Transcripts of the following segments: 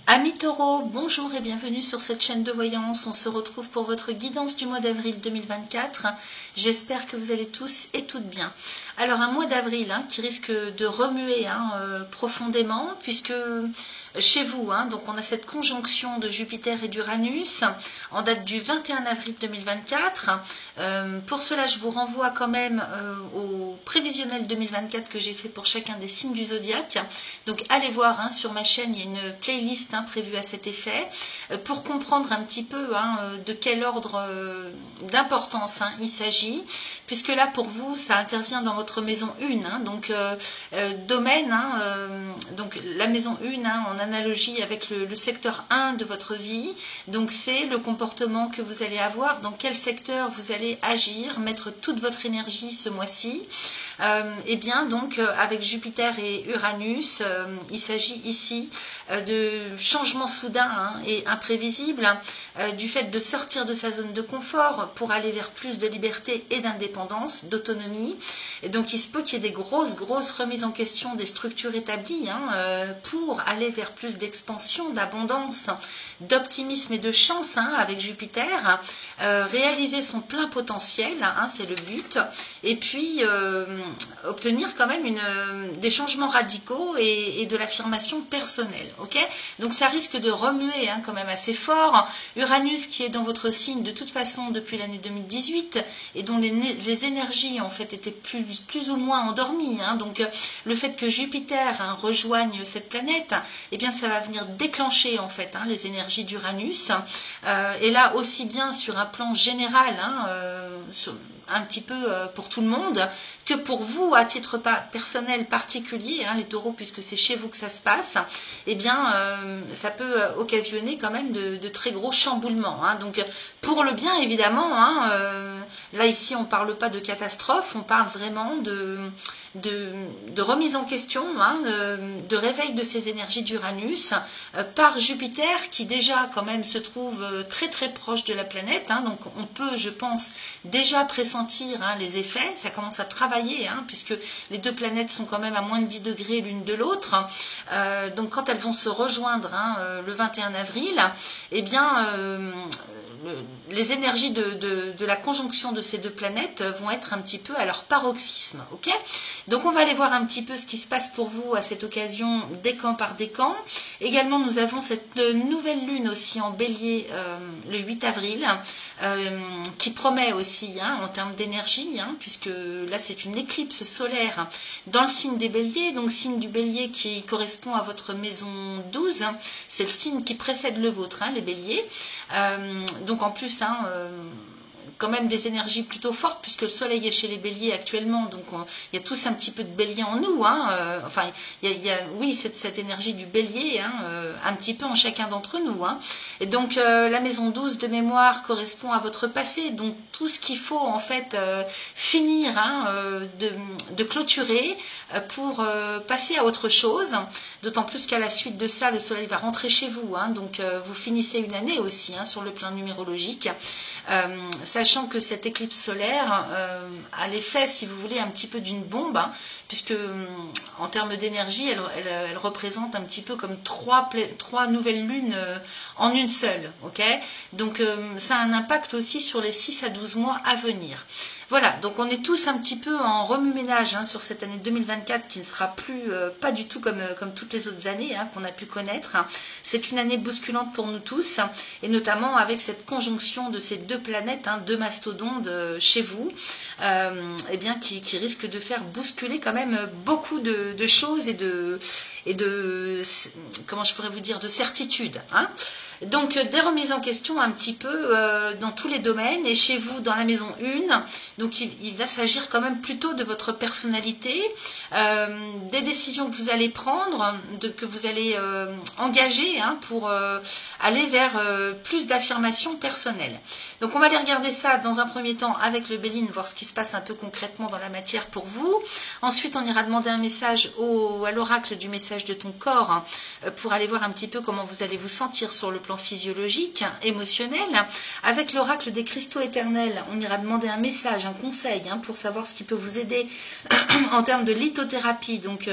Amis taureaux, bonjour et bienvenue sur cette chaîne de voyance. On se retrouve pour votre guidance du mois d'avril 2024. J'espère que vous allez tous et toutes bien. Alors un mois d'avril qui risque de remuer profondément puisque chez vous, donc on a cette conjonction de Jupiter et d'Uranus en date du 21 avril 2024. Pour cela, je vous renvoie quand même au prévisionnel 2024 que j'ai fait pour chacun des signes du zodiaque. Donc allez voir sur ma chaîne, il y a une playlist prévu à cet effet, pour comprendre un petit peu de quel ordre d'importance il s'agit, puisque là pour vous ça intervient dans votre maison 1, donc domaine, donc la maison 1 en analogie avec le secteur 1 de votre vie, donc c'est le comportement que vous allez avoir, dans quel secteur vous allez agir, mettre toute votre énergie ce mois-ci. Et bien donc avec Jupiter et Uranus, il s'agit ici de changement soudain et imprévisible, du fait de sortir de sa zone de confort pour aller vers plus de liberté et d'indépendance, d'autonomie. Et donc il se peut qu'il y ait des grosses remises en question des structures établies pour aller vers plus d'expansion, d'abondance, d'optimisme et de chance avec Jupiter, réaliser son plein potentiel, c'est le but, et puis obtenir quand même des changements radicaux et de l'affirmation personnelle. Ok, donc ça risque de remuer quand même assez fort. Uranus qui est dans votre signe de toute façon depuis l'année 2018 et dont les énergies en fait étaient plus ou moins endormies. Donc le fait que Jupiter rejoigne cette planète, eh bien ça va venir déclencher en fait les énergies d'Uranus. Et là aussi bien sur un plan général, un petit peu pour tout le monde, que pour vous à titre personnel particulier, les taureaux, puisque c'est chez vous que ça se passe, eh bien ça peut occasionner quand même de très gros chamboulements. Donc pour le bien évidemment, là ici on ne parle pas de catastrophe, on parle vraiment de remise en question, de réveil de ces énergies d'Uranus par Jupiter qui déjà quand même se trouve très proche de la planète, donc on peut, je pense, déjà pressentir les effets. Ça commence à travailler puisque les deux planètes sont quand même à moins de 10 degrés l'une de l'autre, donc quand elles vont se rejoindre le 21 avril, eh bien les énergies de la conjonction de ces deux planètes vont être un petit peu à leur paroxysme. Ok, donc on va aller voir un petit peu ce qui se passe pour vous à cette occasion, décan par décan. Également nous avons cette nouvelle lune aussi en bélier le 8 avril qui promet aussi en termes d'énergie, puisque là c'est une éclipse solaire dans le signe des béliers, donc signe du bélier qui correspond à votre maison 12, c'est le signe qui précède le vôtre, les béliers. Donc en plus quand même des énergies plutôt fortes puisque le soleil est chez les béliers actuellement, donc il y a tous un petit peu de bélier en nous, enfin il y a oui cette énergie du bélier un petit peu en chacun d'entre nous, et donc la maison 12 de mémoire correspond à votre passé, donc tout ce qu'il faut en fait finir de clôturer pour passer à autre chose, d'autant plus qu'à la suite de ça le soleil va rentrer chez vous, donc vous finissez une année aussi sur le plan numérologique, sachant que cette éclipse solaire a l'effet, si vous voulez, un petit peu d'une bombe, puisque en termes d'énergie, elle représente un petit peu comme trois nouvelles lunes en une seule. Okay, donc ça a un impact aussi sur les 6 à 12 mois à venir. Voilà, donc on est tous un petit peu en remue-ménage sur cette année 2024 qui ne sera plus pas du tout comme toutes les autres années qu'on a pu connaître. C'est une année bousculante pour nous tous, et notamment avec cette conjonction de ces deux planètes, deux mastodontes chez vous, eh bien qui risquent de faire bousculer quand même beaucoup de choses et de comment je pourrais vous dire, de certitude. Donc des remises en question un petit peu dans tous les domaines, et chez vous dans la maison 1, donc il va s'agir quand même plutôt de votre personnalité, des décisions que vous allez prendre, que vous allez engager pour aller vers plus d'affirmation personnelle. Donc on va aller regarder ça dans un premier temps avec le Béline, voir ce qui se passe un peu concrètement dans la matière pour vous. Ensuite on ira demander un message à l'oracle du message de ton corps pour aller voir un petit peu comment vous allez vous sentir sur le plan physiologique, émotionnel. Avec l'oracle des cristaux éternels, on ira demander un message, un conseil pour savoir ce qui peut vous aider en termes de lithothérapie, donc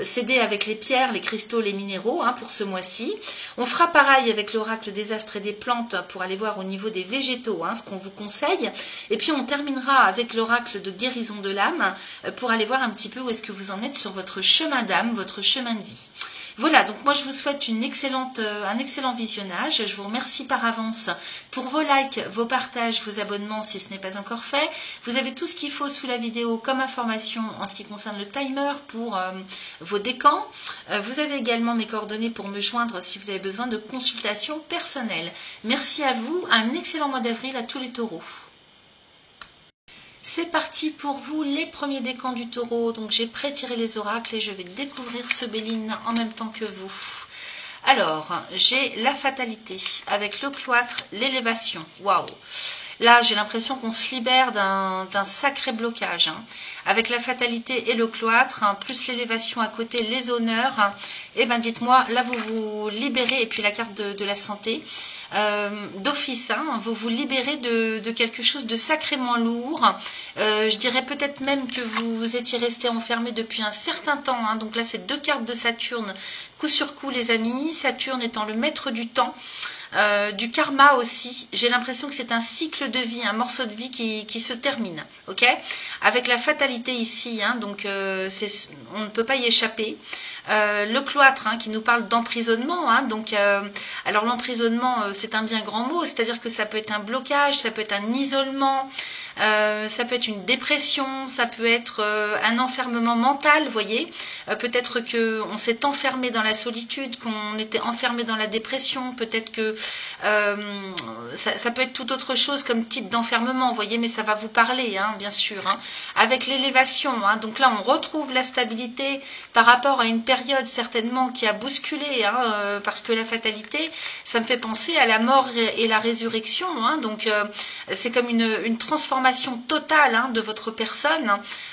s'aider avec les pierres, les cristaux, les minéraux pour ce mois-ci. On fera pareil avec l'oracle des astres et des plantes pour aller voir au niveau des végétaux ce qu'on vous conseille. Et puis on terminera avec l'oracle de guérison de l'âme pour aller voir un petit peu où est-ce que vous en êtes sur votre chemin d'âme, votre chemin de vie. Voilà, donc moi je vous souhaite un excellent visionnage. Je vous remercie par avance pour vos likes, vos partages, vos abonnements si ce n'est pas encore fait. Vous avez tout ce qu'il faut sous la vidéo comme information en ce qui concerne le timer pour vos décans. Vous avez également mes coordonnées pour me joindre si vous avez besoin de consultations personnelles. Merci à vous, un excellent mois d'avril à tous les taureaux. C'est parti pour vous, les premiers décans du taureau. Donc j'ai pré-tiré les oracles et je vais découvrir ce Béline en même temps que vous. Alors, j'ai la fatalité avec le cloître, l'élévation. Waouh! Là, j'ai l'impression qu'on se libère d'un sacré blocage. Avec la fatalité et le cloître, plus l'élévation à côté, les honneurs. Eh bien, dites-moi, là, vous vous libérez, et puis la carte de la santé. D'office, vous vous libérez de quelque chose de sacrément lourd. Je dirais peut-être même que vous étiez resté enfermé depuis un certain temps. Donc là, c'est deux cartes de Saturne, coup sur coup, les amis. Saturne étant le maître du temps. Du karma aussi, j'ai l'impression que c'est un cycle de vie, un morceau de vie qui se termine, ok? Avec la fatalité ici, donc on ne peut pas y échapper. Le cloître qui nous parle d'emprisonnement, alors l'emprisonnement c'est un bien grand mot, c'est-à-dire que ça peut être un blocage, ça peut être un isolement, ça peut être une dépression, ça peut être un enfermement mental, vous voyez, peut-être qu'on s'est enfermé dans la solitude, qu'on était enfermé dans la dépression, peut-être que ça peut être tout autre chose comme type d'enfermement, vous voyez, mais ça va vous parler, bien sûr, avec l'élévation, donc là on retrouve la stabilité par rapport à une période certainement qui a bousculé, parce que la fatalité, ça me fait penser à la mort et la résurrection, donc c'est comme une transformation totale de votre personne,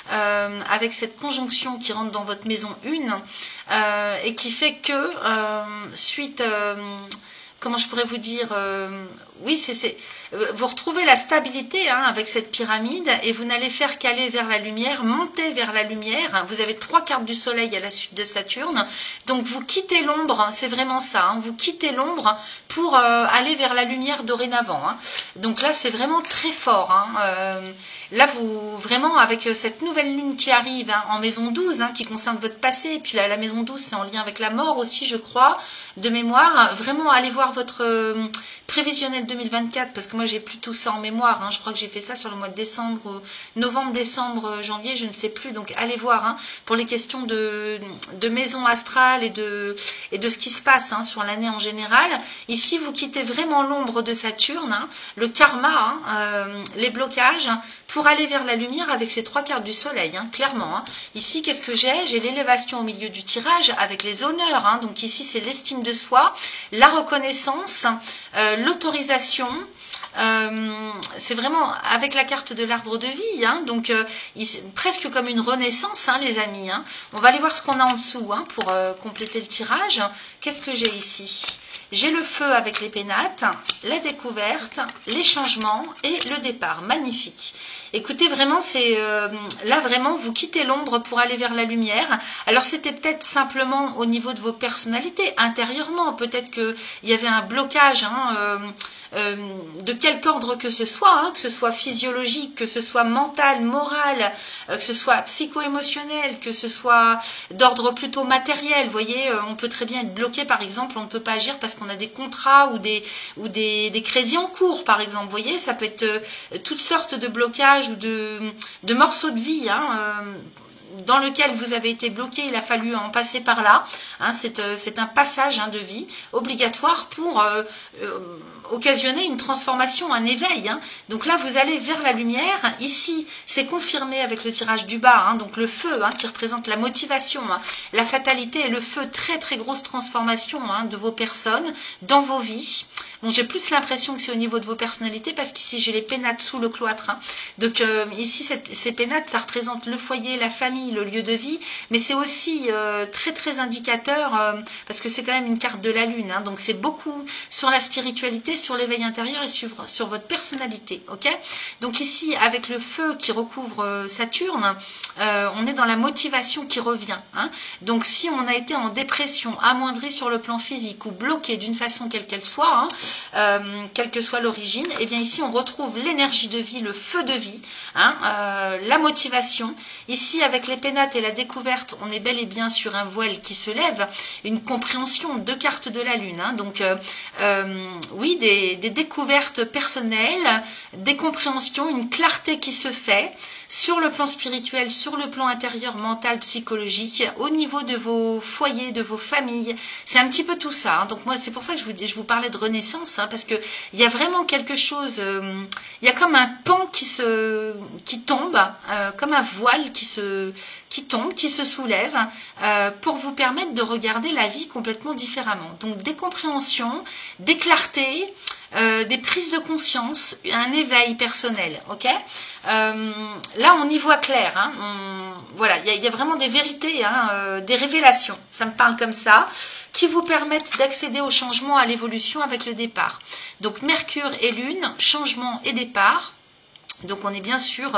avec cette conjonction qui rentre dans votre maison 1, et qui fait que suite... comment je pourrais vous dire, oui, vous retrouvez la stabilité avec cette pyramide et vous n'allez faire qu'aller vers la lumière, monter vers la lumière. Vous avez 3 cartes du soleil à la suite de Saturne, donc vous quittez l'ombre, c'est vraiment ça, vous quittez l'ombre pour aller vers la lumière dorénavant. Donc là, c'est vraiment très fort. Là, vous, vraiment, avec cette nouvelle lune qui arrive en maison 12, qui concerne votre passé, et puis la maison 12, c'est en lien avec la mort aussi, je crois, de mémoire. Vraiment, allez voir votre prévisionnel 2024, parce que moi, j'ai plus tout ça en mémoire. Je crois que j'ai fait ça sur le mois de décembre, novembre, décembre, janvier, je ne sais plus. Donc, allez voir pour les questions de maison astrale et de ce qui se passe sur l'année en général. Ici, vous quittez vraiment l'ombre de Saturne, le karma, les blocages, pour aller vers la lumière avec ces 3 cartes du soleil, clairement. Ici, qu'est-ce que j'ai? J'ai l'élévation au milieu du tirage avec les honneurs. Donc ici, c'est l'estime de soi, la reconnaissance, l'autorisation. C'est vraiment avec la carte de l'arbre de vie, donc presque comme une renaissance, les amis. On va aller voir ce qu'on a en dessous pour compléter le tirage. Qu'est-ce que j'ai ici? J'ai le feu avec les pénates, la découverte, les changements et le départ. Magnifique. Écoutez, vraiment, c'est là, vraiment, vous quittez l'ombre pour aller vers la lumière. Alors, c'était peut-être simplement au niveau de vos personnalités, intérieurement. Peut-être qu'il y avait un blocage, de quelque ordre que ce soit physiologique, que ce soit mental, moral, que ce soit psycho-émotionnel, que ce soit d'ordre plutôt matériel. Vous voyez, on peut très bien être bloqué, par exemple, on ne peut pas agir parce qu'on a des contrats ou des crédits en cours, par exemple. Vous voyez, ça peut être toutes sortes de blocages ou de morceaux de vie, dans lequel vous avez été bloqué, il a fallu en passer par là. C'est un passage de vie obligatoire pour occasionner une transformation, un éveil. Donc là, vous allez vers la lumière. Ici, c'est confirmé avec le tirage du bas, donc le feu qui représente la motivation, la fatalité et le feu, très très grosse transformation de vos personnes dans vos vies. Bon, j'ai plus l'impression que c'est au niveau de vos personnalités parce qu'ici j'ai les pénates sous le cloître. Donc ici ces pénates, ça représente le foyer, la famille, le lieu de vie, mais c'est aussi très très indicateur parce que c'est quand même une carte de la lune. Donc c'est beaucoup sur la spiritualité, sur l'éveil intérieur et sur votre personnalité, ok? Donc ici, avec le feu qui recouvre Saturne, on est dans la motivation qui revient, hein. Donc si on a été en dépression, amoindri sur le plan physique ou bloqué d'une façon quelle qu'elle soit, hein, quelle que soit l'origine, et bien ici on retrouve l'énergie de vie, le feu de vie, hein, la motivation. Ici, avec les pénates et la découverte, on est bel et bien sur un voile qui se lève, une compréhension, 2 cartes de la Lune, hein. Donc oui, des découvertes personnelles, des compréhensions, une clarté qui se fait sur le plan spirituel, sur le plan intérieur, mental, psychologique, au niveau de vos foyers, de vos familles. C'est un petit peu tout ça, hein. Donc moi, c'est pour ça que je vous parlais de renaissance, hein, parce que il y a vraiment quelque chose, il y a comme un pan qui tombe, comme un voile qui tombe, qui se soulève, pour vous permettre de regarder la vie complètement différemment. Donc des compréhensions, des clartés, des prises de conscience, un éveil personnel, ok? Là, on y voit clair, hein. Voilà, il y a vraiment des vérités, hein, des révélations, ça me parle comme ça, qui vous permettent d'accéder au changement, à l'évolution avec le départ. Donc Mercure et Lune, changement et départ. Donc on est bien sûr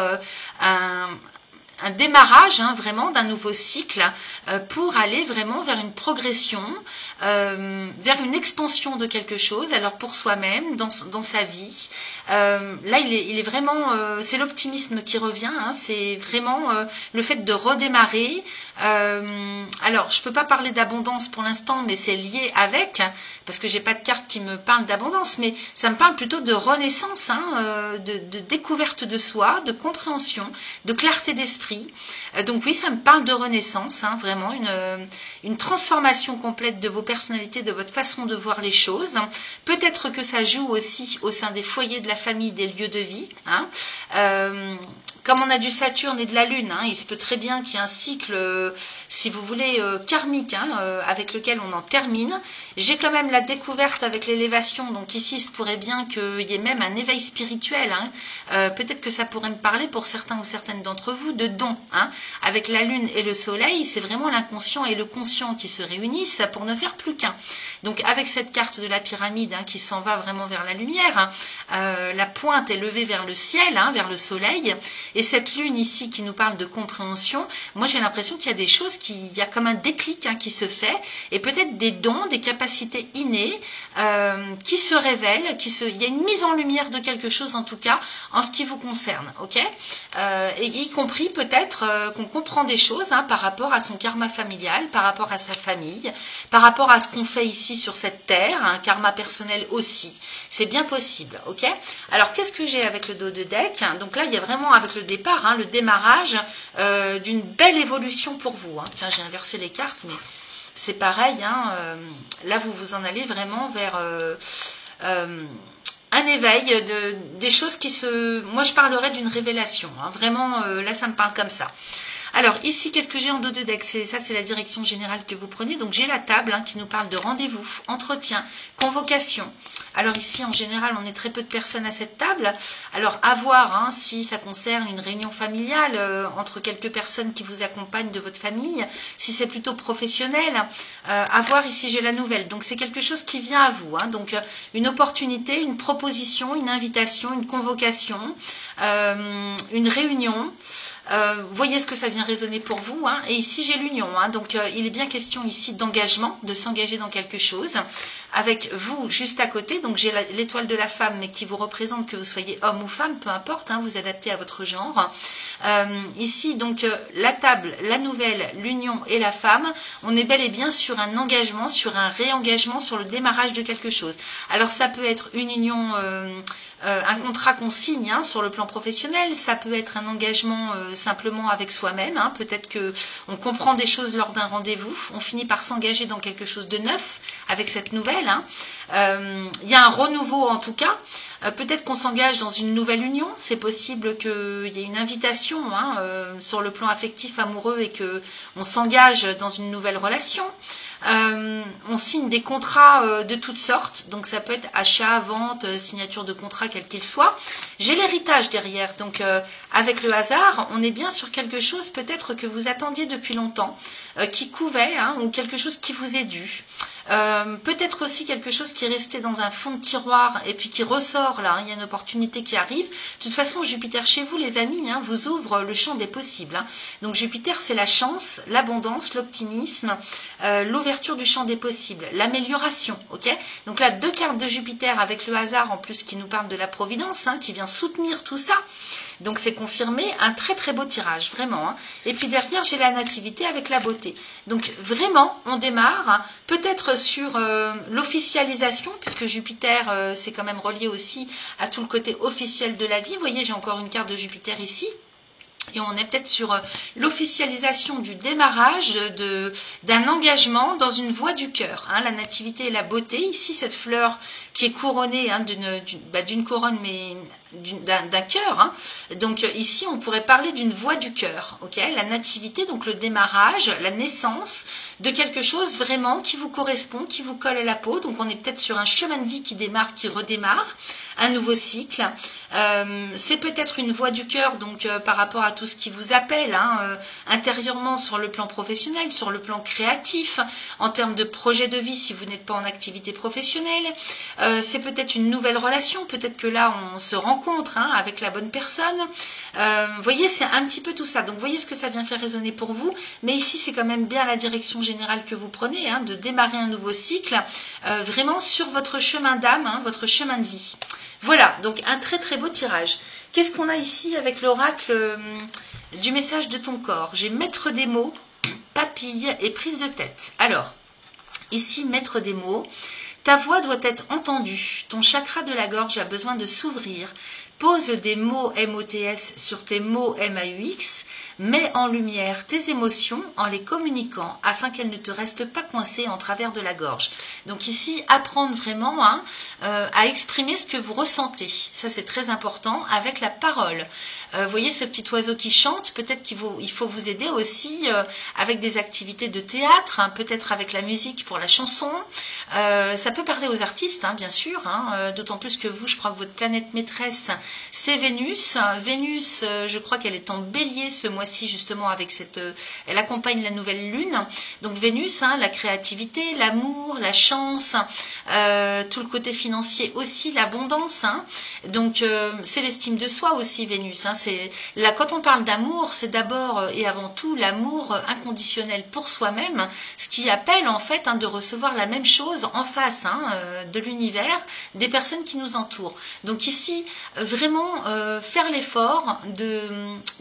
un démarrage, hein, vraiment d'un nouveau cycle, pour aller vraiment vers une progression, vers une expansion de quelque chose, alors pour soi-même, dans sa vie. Là, il est vraiment, c'est l'optimisme qui revient, hein, c'est vraiment le fait de redémarrer. Alors, je peux pas parler d'abondance pour l'instant, mais c'est lié avec, parce que j'ai pas de carte qui me parle d'abondance, mais ça me parle plutôt de renaissance, hein, de découverte de soi, de compréhension, de clarté d'esprit. Donc oui, ça me parle de renaissance, hein, vraiment une transformation complète de vos personnalités, de votre façon de voir les choses. Peut-être que ça joue aussi au sein des foyers de la famille, des lieux de vie, hein. Comme on a du Saturne et de la Lune, hein, il se peut très bien qu'il y ait un cycle, si vous voulez, karmique, hein, avec lequel on en termine. J'ai quand même la découverte avec l'élévation, donc ici, il se pourrait bien qu'il y ait même un éveil spirituel, hein. Peut-être que ça pourrait me parler pour certains ou certaines d'entre vous de dons, hein. Avec la Lune et le Soleil, c'est vraiment l'inconscient et le conscient qui se réunissent pour ne faire plus qu'un. Donc avec cette carte de la pyramide, hein, qui s'en va vraiment vers la lumière, hein, la pointe est levée vers le ciel, hein, vers le Soleil. Et cette lune ici qui nous parle de compréhension, moi j'ai l'impression qu'il y a des choses, il y a comme un déclic, hein, qui se fait, et peut-être des dons, des capacités innées qui se révèlent, il y a une mise en lumière de quelque chose en tout cas, en ce qui vous concerne, ok? Et y compris peut-être qu'on comprend des choses, hein, par rapport à son karma familial, par rapport à sa famille, par rapport à ce qu'on fait ici sur cette terre, un karma personnel aussi. C'est bien possible, ok? Alors qu'est-ce que j'ai avec le dos de deck? Donc là il y a vraiment avec le départ, hein, le démarrage d'une belle évolution pour vous, hein. Tiens, j'ai inversé les cartes, mais c'est pareil, hein, là vous vous en allez vraiment vers un éveil, des choses qui se... Moi je parlerais d'une révélation, hein, vraiment, là ça me parle comme ça. Alors ici, qu'est-ce que j'ai en dos de deck? Ça, c'est la direction générale que vous prenez. Donc j'ai la table, hein, qui nous parle de rendez-vous, entretien, convocation. Alors ici, en général, on est très peu de personnes à cette table. Alors à voir, hein, si ça concerne une réunion familiale entre quelques personnes qui vous accompagnent de votre famille, si c'est plutôt professionnel. À voir, ici j'ai la nouvelle. Donc c'est quelque chose qui vient à vous, hein. Donc une opportunité, une proposition, une invitation, une convocation, une réunion. Voyez ce que ça vient résonner pour vous, hein. Et ici j'ai l'union, hein. Donc il est bien question ici d'engagement, de s'engager dans quelque chose, avec vous juste à côté. Donc j'ai l'étoile de la femme, mais qui vous représente, que vous soyez homme ou femme, peu importe, hein, vous adaptez à votre genre. Ici donc la table, la nouvelle, l'union et la femme, on est bel et bien sur un engagement, sur un réengagement, sur le démarrage de quelque chose. Alors ça peut être une union, un contrat qu'on signe, hein, sur le plan professionnel, ça peut être un engagement simplement avec soi-même, hein. Peut-être que on comprend des choses lors d'un rendez-vous, on finit par s'engager dans quelque chose de neuf avec cette nouvelle, hein. Il y a un renouveau en tout cas, peut-être qu'on s'engage dans une nouvelle union, c'est possible qu'il y ait une invitation, hein, sur le plan affectif, amoureux, et qu'on s'engage dans une nouvelle relation. On signe des contrats de toutes sortes, donc ça peut être achat, vente, signature de contrat, quel qu'il soit. J'ai l'héritage derrière, donc avec le hasard, on est bien sur quelque chose peut-être que vous attendiez depuis longtemps, qui couvait, hein, ou quelque chose qui vous est dû. Peut-être aussi quelque chose qui est resté dans un fond de tiroir et puis qui ressort là, il y a une opportunité qui arrive. De toute façon, Jupiter chez vous, les amis, vous ouvre le champ des possibles. Donc Jupiter, c'est la chance, l'abondance, l'optimisme, l'ouverture du champ des possibles, l'amélioration. Ok. Donc là, 2 cartes de Jupiter avec le hasard en plus qui nous parle de la providence, qui vient soutenir tout ça. Donc c'est confirmé, un très très beau tirage, vraiment. Et puis derrière, j'ai la nativité avec la beauté. Donc vraiment, on démarre peut-être sur l'officialisation, puisque Jupiter, c'est quand même relié aussi à tout le côté officiel de la vie. Vous voyez, j'ai encore une carte de Jupiter ici. Et on est peut-être sur l'officialisation du démarrage d'un engagement dans une voie du cœur. La nativité et la beauté. Ici, cette fleur qui est couronnée d'une couronne, mais d'un cœur. Donc ici, on pourrait parler d'une voie du cœur. Okay, la nativité, donc le démarrage, la naissance de quelque chose vraiment qui vous correspond, qui vous colle à la peau. Donc on est peut-être sur un chemin de vie qui démarre, qui redémarre, un nouveau cycle. C'est peut-être une voie du cœur, donc par rapport à tout ce qui vous appelle intérieurement sur le plan professionnel, sur le plan créatif, en termes de projet de vie si vous n'êtes pas en activité professionnelle. C'est peut-être une nouvelle relation, peut-être que là on se rencontre avec la bonne personne. Vous voyez, c'est un petit peu tout ça. Donc, vous voyez ce que ça vient faire résonner pour vous. Mais ici, c'est quand même bien la direction générale que vous prenez, de démarrer un nouveau cycle, vraiment sur votre chemin d'âme, votre chemin de vie. Voilà, donc un très très beau tirage. Qu'est-ce qu'on a ici avec l'oracle du message de ton corps? J'ai maître des mots, papille et prise de tête. Alors, ici, maître des mots. Ta voix doit être entendue. Ton chakra de la gorge a besoin de s'ouvrir. Pose des mots MOTS sur tes mots MAUX. Mets en lumière tes émotions en les communiquant afin qu'elles ne te restent pas coincées en travers de la gorge. Donc ici, apprendre vraiment à exprimer ce que vous ressentez. Ça, c'est très important avec la parole. Vous voyez ce petit oiseau qui chante, peut-être qu'il faut vous aider aussi avec des activités de théâtre, peut-être avec la musique pour la chanson. Ça peut parler aux artistes, bien sûr, d'autant plus que vous, je crois que votre planète maîtresse, c'est Vénus. Vénus, je crois qu'elle est en bélier ce mois-ci, justement, avec elle accompagne la nouvelle lune. Donc Vénus, la créativité, l'amour, la chance, tout le côté financier aussi, l'abondance. Donc c'est l'estime de soi aussi, Vénus. Là, quand on parle d'amour, c'est d'abord et avant tout l'amour inconditionnel pour soi-même, ce qui appelle en fait de recevoir la même chose en face de l'univers, des personnes qui nous entourent. Donc ici, vraiment faire l'effort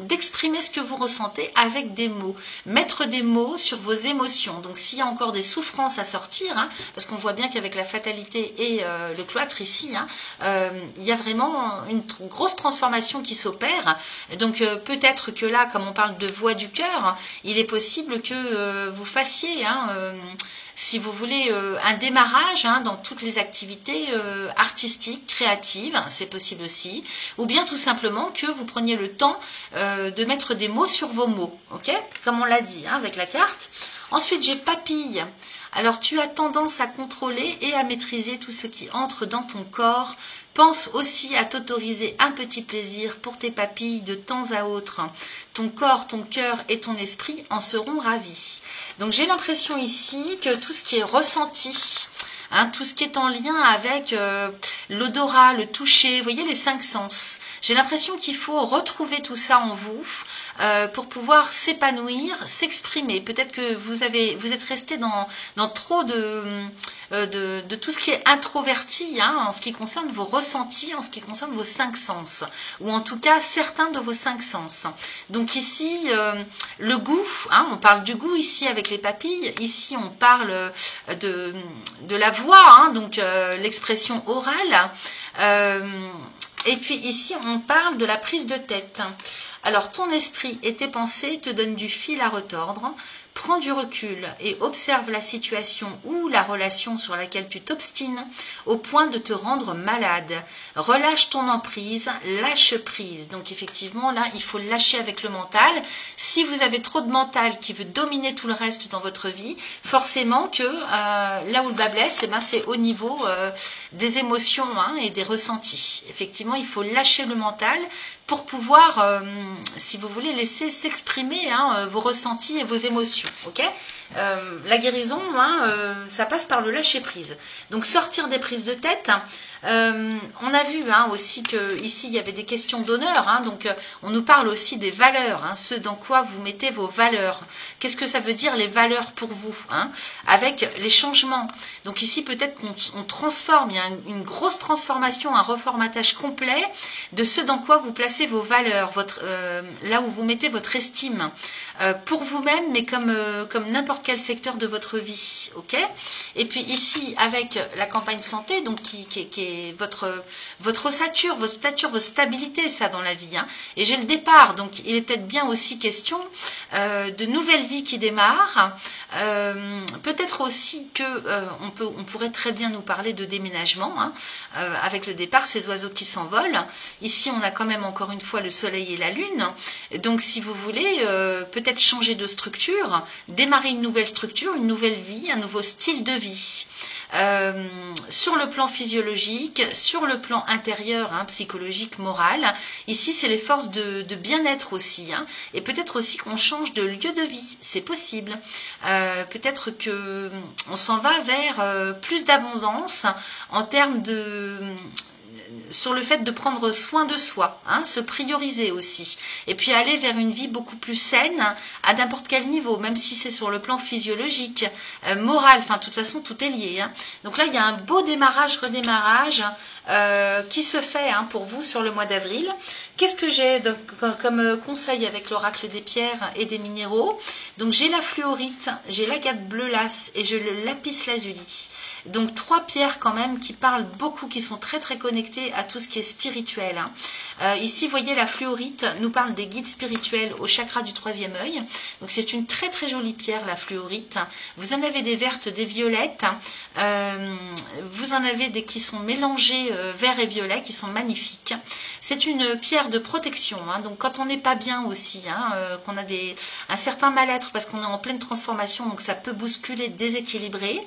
d'exprimer ce que vous ressentez avec des mots, mettre des mots sur vos émotions. Donc s'il y a encore des souffrances à sortir, parce qu'on voit bien qu'avec la fatalité et le cloître ici, il y a vraiment une grosse transformation qui s'opère. Donc peut-être que là, comme on parle de voix du cœur, il est possible que vous fassiez, si vous voulez, un démarrage dans toutes les activités artistiques, créatives, c'est possible aussi, ou bien tout simplement que vous preniez le temps de mettre des mots sur vos mots, ok, comme on l'a dit avec la carte. Ensuite, j'ai papille. Alors, tu as tendance à contrôler et à maîtriser tout ce qui entre dans ton corps. Pense aussi à t'autoriser un petit plaisir pour tes papilles de temps à autre. Ton corps, ton cœur et ton esprit en seront ravis. Donc, j'ai l'impression ici que tout ce qui est ressenti, tout ce qui est en lien avec l'odorat, le toucher, vous voyez les 5 sens. J'ai l'impression qu'il faut retrouver tout ça en vous pour pouvoir s'épanouir, s'exprimer. Peut-être que vous êtes resté dans trop de tout ce qui est introverti en ce qui concerne vos ressentis, en ce qui concerne vos 5 sens, ou en tout cas certains de vos 5 sens. Donc ici, le goût, on parle du goût ici avec les papilles, ici on parle de la voix, donc l'expression orale, et puis ici on parle de la prise de tête. Alors ton esprit et tes pensées te donnent du fil à retordre. Prends du recul et observe la situation ou la relation sur laquelle tu t'obstines au point de te rendre malade. Relâche ton emprise, lâche prise. Donc effectivement, là, il faut lâcher avec le mental. Si vous avez trop de mental qui veut dominer tout le reste dans votre vie, forcément que là où le bas blesse, c'est au niveau des émotions et des ressentis. Effectivement, il faut lâcher le mental pour pouvoir, si vous voulez, laisser s'exprimer vos ressentis et vos émotions. Okay, La guérison, ça passe par le lâcher prise. Donc sortir des prises de tête. On a vu aussi que ici il y avait des questions d'honneur. Donc on nous parle aussi des valeurs, ce dans quoi vous mettez vos valeurs. Qu'est-ce que ça veut dire les valeurs pour vous, avec les changements. Donc ici peut-être qu'on transforme, il y a une grosse transformation, un reformatage complet de ce dans quoi vous placez vos valeurs, là où vous mettez votre estime pour vous-même, mais comme n'importe quel secteur de votre vie, ok. Et puis ici avec la campagne santé, donc qui est votre ossature, votre stature, votre stabilité, ça dans la vie. Et j'ai le départ, donc il est peut-être bien aussi question de nouvelles vies qui démarrent. Peut-être aussi que on pourrait très bien nous parler de déménagement, avec le départ, ces oiseaux qui s'envolent. Ici, on a quand même encore une fois le soleil et la lune. Donc, si vous voulez, peut-être changer de structure, démarrer une nouvelle structure, une nouvelle vie, un nouveau style de vie. Sur le plan physiologique, sur le plan intérieur, psychologique, moral. Ici, c'est les forces de bien-être aussi. Et peut-être aussi qu'on change de lieu de vie. C'est possible. Peut-être qu'on s'en va vers plus d'abondance en termes sur le fait de prendre soin de soi, se prioriser aussi, et puis aller vers une vie beaucoup plus saine à n'importe quel niveau, même si c'est sur le plan physiologique, moral, de toute façon tout est lié. Donc là il y a un beau démarrage, redémarrage qui se fait pour vous sur le mois d'avril. Qu'est-ce que j'ai comme conseil avec l'oracle des pierres et des minéraux? Donc j'ai la fluorite, j'ai l'agate bleu lace et j'ai le lapis lazuli. Donc 3 pierres quand même qui parlent beaucoup, qui sont très très connectées à tout ce qui est spirituel. Ici, vous voyez, la fluorite nous parle des guides spirituels au chakra du 3e œil. Donc c'est une très très jolie pierre, la fluorite. Vous en avez des vertes, des violettes. Vous en avez des qui sont mélangées vert et violet, qui sont magnifiques. C'est une pierre de protection. Donc quand on n'est pas bien aussi, qu'on a un certain mal-être parce qu'on est en pleine transformation, donc ça peut bousculer, déséquilibrer.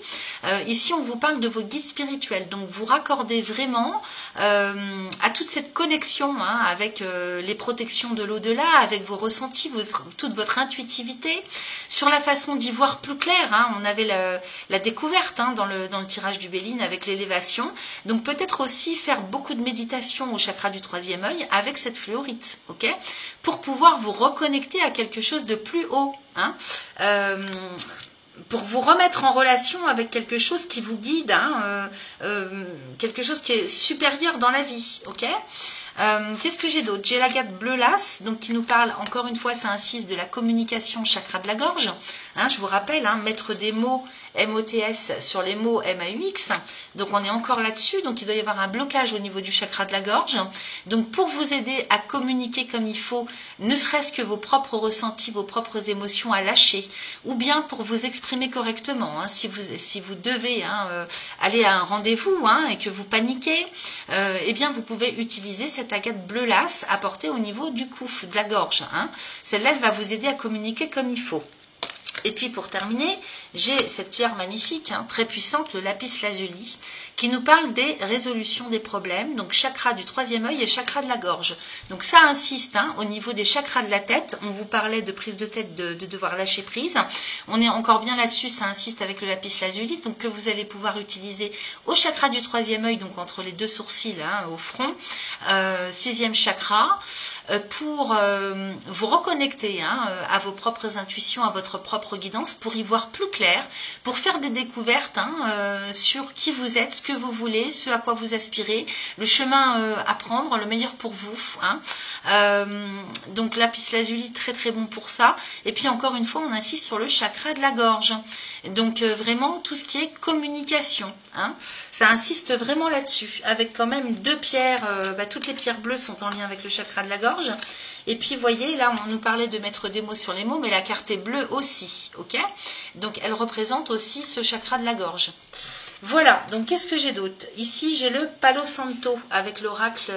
Ici, on vous parle de vos guides spirituels. Donc vous raccordez vraiment à toute cette connexion avec les protections de l'au-delà, avec vos ressentis, toute votre intuitivité, sur la façon d'y voir plus clair. On avait la découverte dans le tirage du Béline avec l'élévation. Donc peut-être aussi faire beaucoup de méditation au chakra du 3e œil avec cette fluorite, ok, pour pouvoir vous reconnecter à quelque chose de plus haut, pour vous remettre en relation avec quelque chose qui vous guide, quelque chose qui est supérieur dans la vie, ok. Qu'est-ce que j'ai d'autre? J'ai l'agate bleu lace, donc qui nous parle, encore une fois, ça insiste, de la communication chakra de la gorge. Je vous rappelle, mettre des mots MOTS sur les mots MAUX. Donc on est encore là-dessus, donc il doit y avoir un blocage au niveau du chakra de la gorge. Donc pour vous aider à communiquer comme il faut, ne serait-ce que vos propres ressentis, vos propres émotions à lâcher, ou bien pour vous exprimer correctement, si vous devez aller à un rendez-vous et que vous paniquez, eh bien vous pouvez utiliser cette agate bleu lace apportée au niveau du cou, de la gorge. Celle-là, elle va vous aider à communiquer comme il faut. Et puis pour terminer, j'ai cette pierre magnifique, très puissante, le lapis lazuli, qui nous parle des résolutions des problèmes, donc chakra du 3e œil et chakra de la gorge. Donc ça insiste au niveau des chakras de la tête. On vous parlait de prise de tête, de devoir lâcher prise. On est encore bien là-dessus, ça insiste avec le lapis lazuli, donc que vous allez pouvoir utiliser au chakra du 3e œil, donc entre les 2 sourcils, au front, 6e chakra, pour vous reconnecter à vos propres intuitions, à votre propre guidance, pour y voir plus clair, pour faire des découvertes sur qui vous êtes, ce que vous voulez, ce à quoi vous aspirez, le chemin à prendre, le meilleur pour vous. Donc lapis lazuli, très très bon pour ça. Et puis encore une fois, on insiste sur le chakra de la gorge. Donc vraiment tout ce qui est communication. Ça insiste vraiment là-dessus, avec quand même 2 pierres. Toutes les pierres bleues sont en lien avec le chakra de la gorge. Et puis, vous voyez, là, on nous parlait de mettre des mots sur les mots, mais la carte est bleue aussi, ok? Donc, elle représente aussi ce chakra de la gorge. Voilà, donc qu'est-ce que j'ai d'autre? Ici, j'ai le Palo Santo avec l'oracle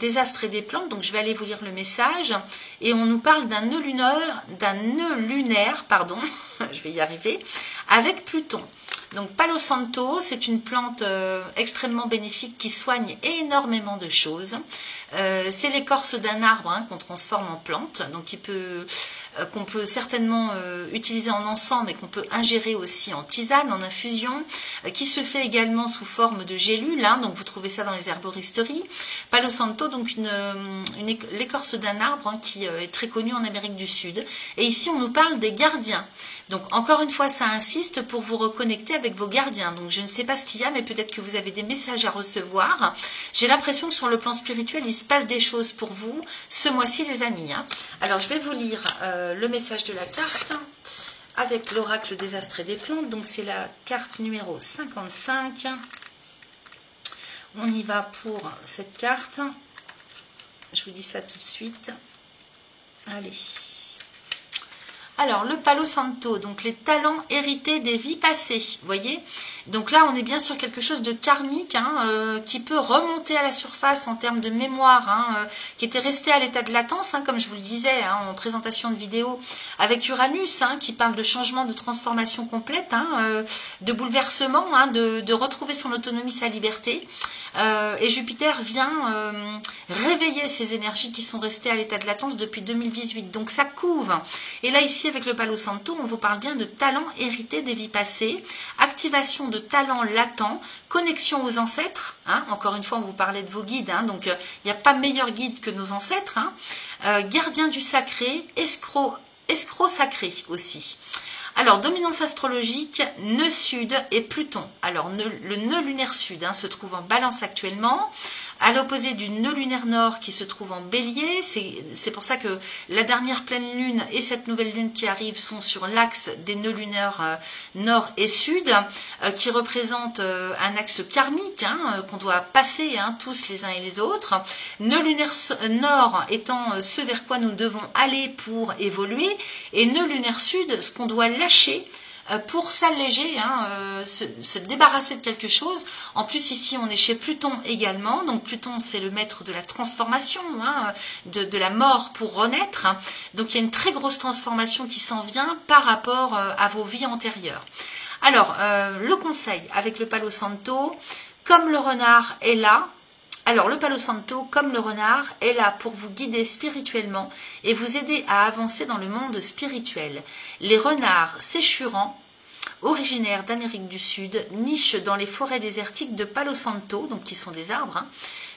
des astres et des plantes. Donc, je vais aller vous lire le message. Et on nous parle d'un nœud lunaire, pardon, je vais y arriver, avec Pluton. Donc Palo Santo, c'est une plante extrêmement bénéfique qui soigne énormément de choses. C'est l'écorce d'un arbre qu'on transforme en plante. Donc il peut qu'on peut certainement utiliser en encens, mais qu'on peut ingérer aussi en tisane, en infusion, qui se fait également sous forme de gélules, hein, donc vous trouvez ça dans les herboristeries. Palo Santo, donc l'écorce d'un arbre, hein, qui est très connu en Amérique du Sud. Et ici, on nous parle des gardiens. Donc, encore une fois, ça insiste pour vous reconnecter avec vos gardiens. Donc, je ne sais pas ce qu'il y a, mais peut-être que vous avez des messages à recevoir. J'ai l'impression que sur le plan spirituel, il se passe des choses pour vous ce mois-ci, les amis, hein. Alors, je vais vous lire le message de la carte avec l'oracle des astres et des plantes. Donc, c'est la carte numéro 55. On y va pour cette carte. Je vous dis ça tout de suite. Allez. Alors, le Palo Santo, donc les talents hérités des vies passées, vous voyez. Donc là, on est bien sur quelque chose de karmique, hein, qui peut remonter à la surface en termes de mémoire, hein, qui était resté à l'état de latence, hein, comme je vous le disais, hein, en présentation de vidéo, avec Uranus, hein, qui parle de changement, de transformation complète, hein, de bouleversement, hein, de retrouver son autonomie, sa liberté. Et Jupiter vient réveiller ces énergies qui sont restées à l'état de latence depuis 2018. Donc ça couve. Et là, ici, avec le Palo Santo, on vous parle bien de talents hérités des vies passées, activation de talents latents, connexion aux ancêtres. Hein, encore une fois, on vous parlait de vos guides. Hein, donc, il n'y a pas meilleur guide que nos ancêtres. Hein, gardien du sacré, escroc sacré aussi. Alors, dominance astrologique, nœud sud et Pluton. Alors, le nœud lunaire sud, hein, se trouve en balance actuellement, à l'opposé du nœud lunaire nord qui se trouve en bélier. C'est pour ça que la dernière pleine lune et cette nouvelle lune qui arrive sont sur l'axe des nœuds lunaires nord et sud, qui représentent un axe karmique, hein, qu'on doit passer, hein, tous les uns et les autres. Nœud lunaire nord étant ce vers quoi nous devons aller pour évoluer, et nœud lunaire sud, ce qu'on doit lâcher pour s'alléger, hein, se débarrasser de quelque chose. En plus, ici, on est chez Pluton également. Donc, Pluton, c'est le maître de la transformation, hein, de la mort pour renaître. Donc, il y a une très grosse transformation qui s'en vient par rapport à vos vies antérieures. Alors, le conseil avec le Palo Santo, comme le renard est là. Alors, le Palo Santo, comme le renard, est là pour vous guider spirituellement et vous aider à avancer dans le monde spirituel. Les renards séchurants, originaires d'Amérique du Sud, nichent dans les forêts désertiques de Palo Santo, donc qui sont des arbres, hein,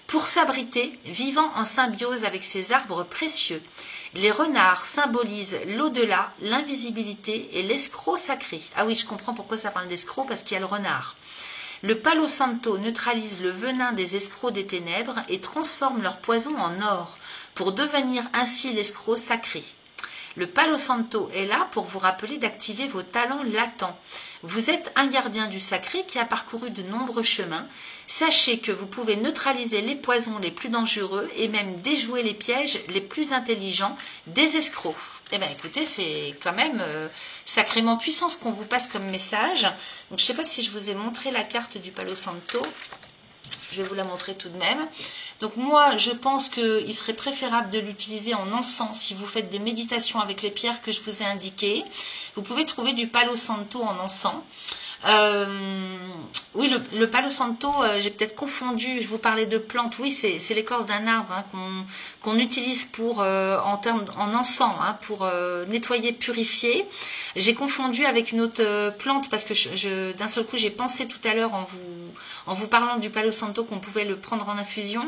pour s'abriter, vivant en symbiose avec ces arbres précieux. Les renards symbolisent l'au-delà, l'invisibilité et l'escroc sacré. Ah oui, je comprends pourquoi ça parle d'escroc, parce qu'il y a le renard. Le Palo Santo neutralise le venin des escrocs des ténèbres et transforme leur poison en or, pour devenir ainsi l'escroc sacré. Le Palo Santo est là pour vous rappeler d'activer vos talents latents. Vous êtes un gardien du sacré qui a parcouru de nombreux chemins. Sachez que vous pouvez neutraliser les poisons les plus dangereux et même déjouer les pièges les plus intelligents des escrocs. Eh bien, écoutez, c'est quand même sacrément puissant ce qu'on vous passe comme message. Donc, je ne sais pas si je vous ai montré la carte du Palo Santo. Je vais vous la montrer tout de même. Donc, moi, je pense qu'il serait préférable de l'utiliser en encens si vous faites des méditations avec les pierres que je vous ai indiquées. Vous pouvez trouver du Palo Santo en encens. Oui, le Palo Santo, j'ai peut-être confondu, je vous parlais de plantes, oui, c'est l'écorce d'un arbre, hein, qu'on utilise pour, en encens, hein, pour nettoyer, purifier. J'ai confondu avec une autre plante parce que d'un seul coup, j'ai pensé tout à l'heure en vous parlant du Palo Santo qu'on pouvait le prendre en infusion.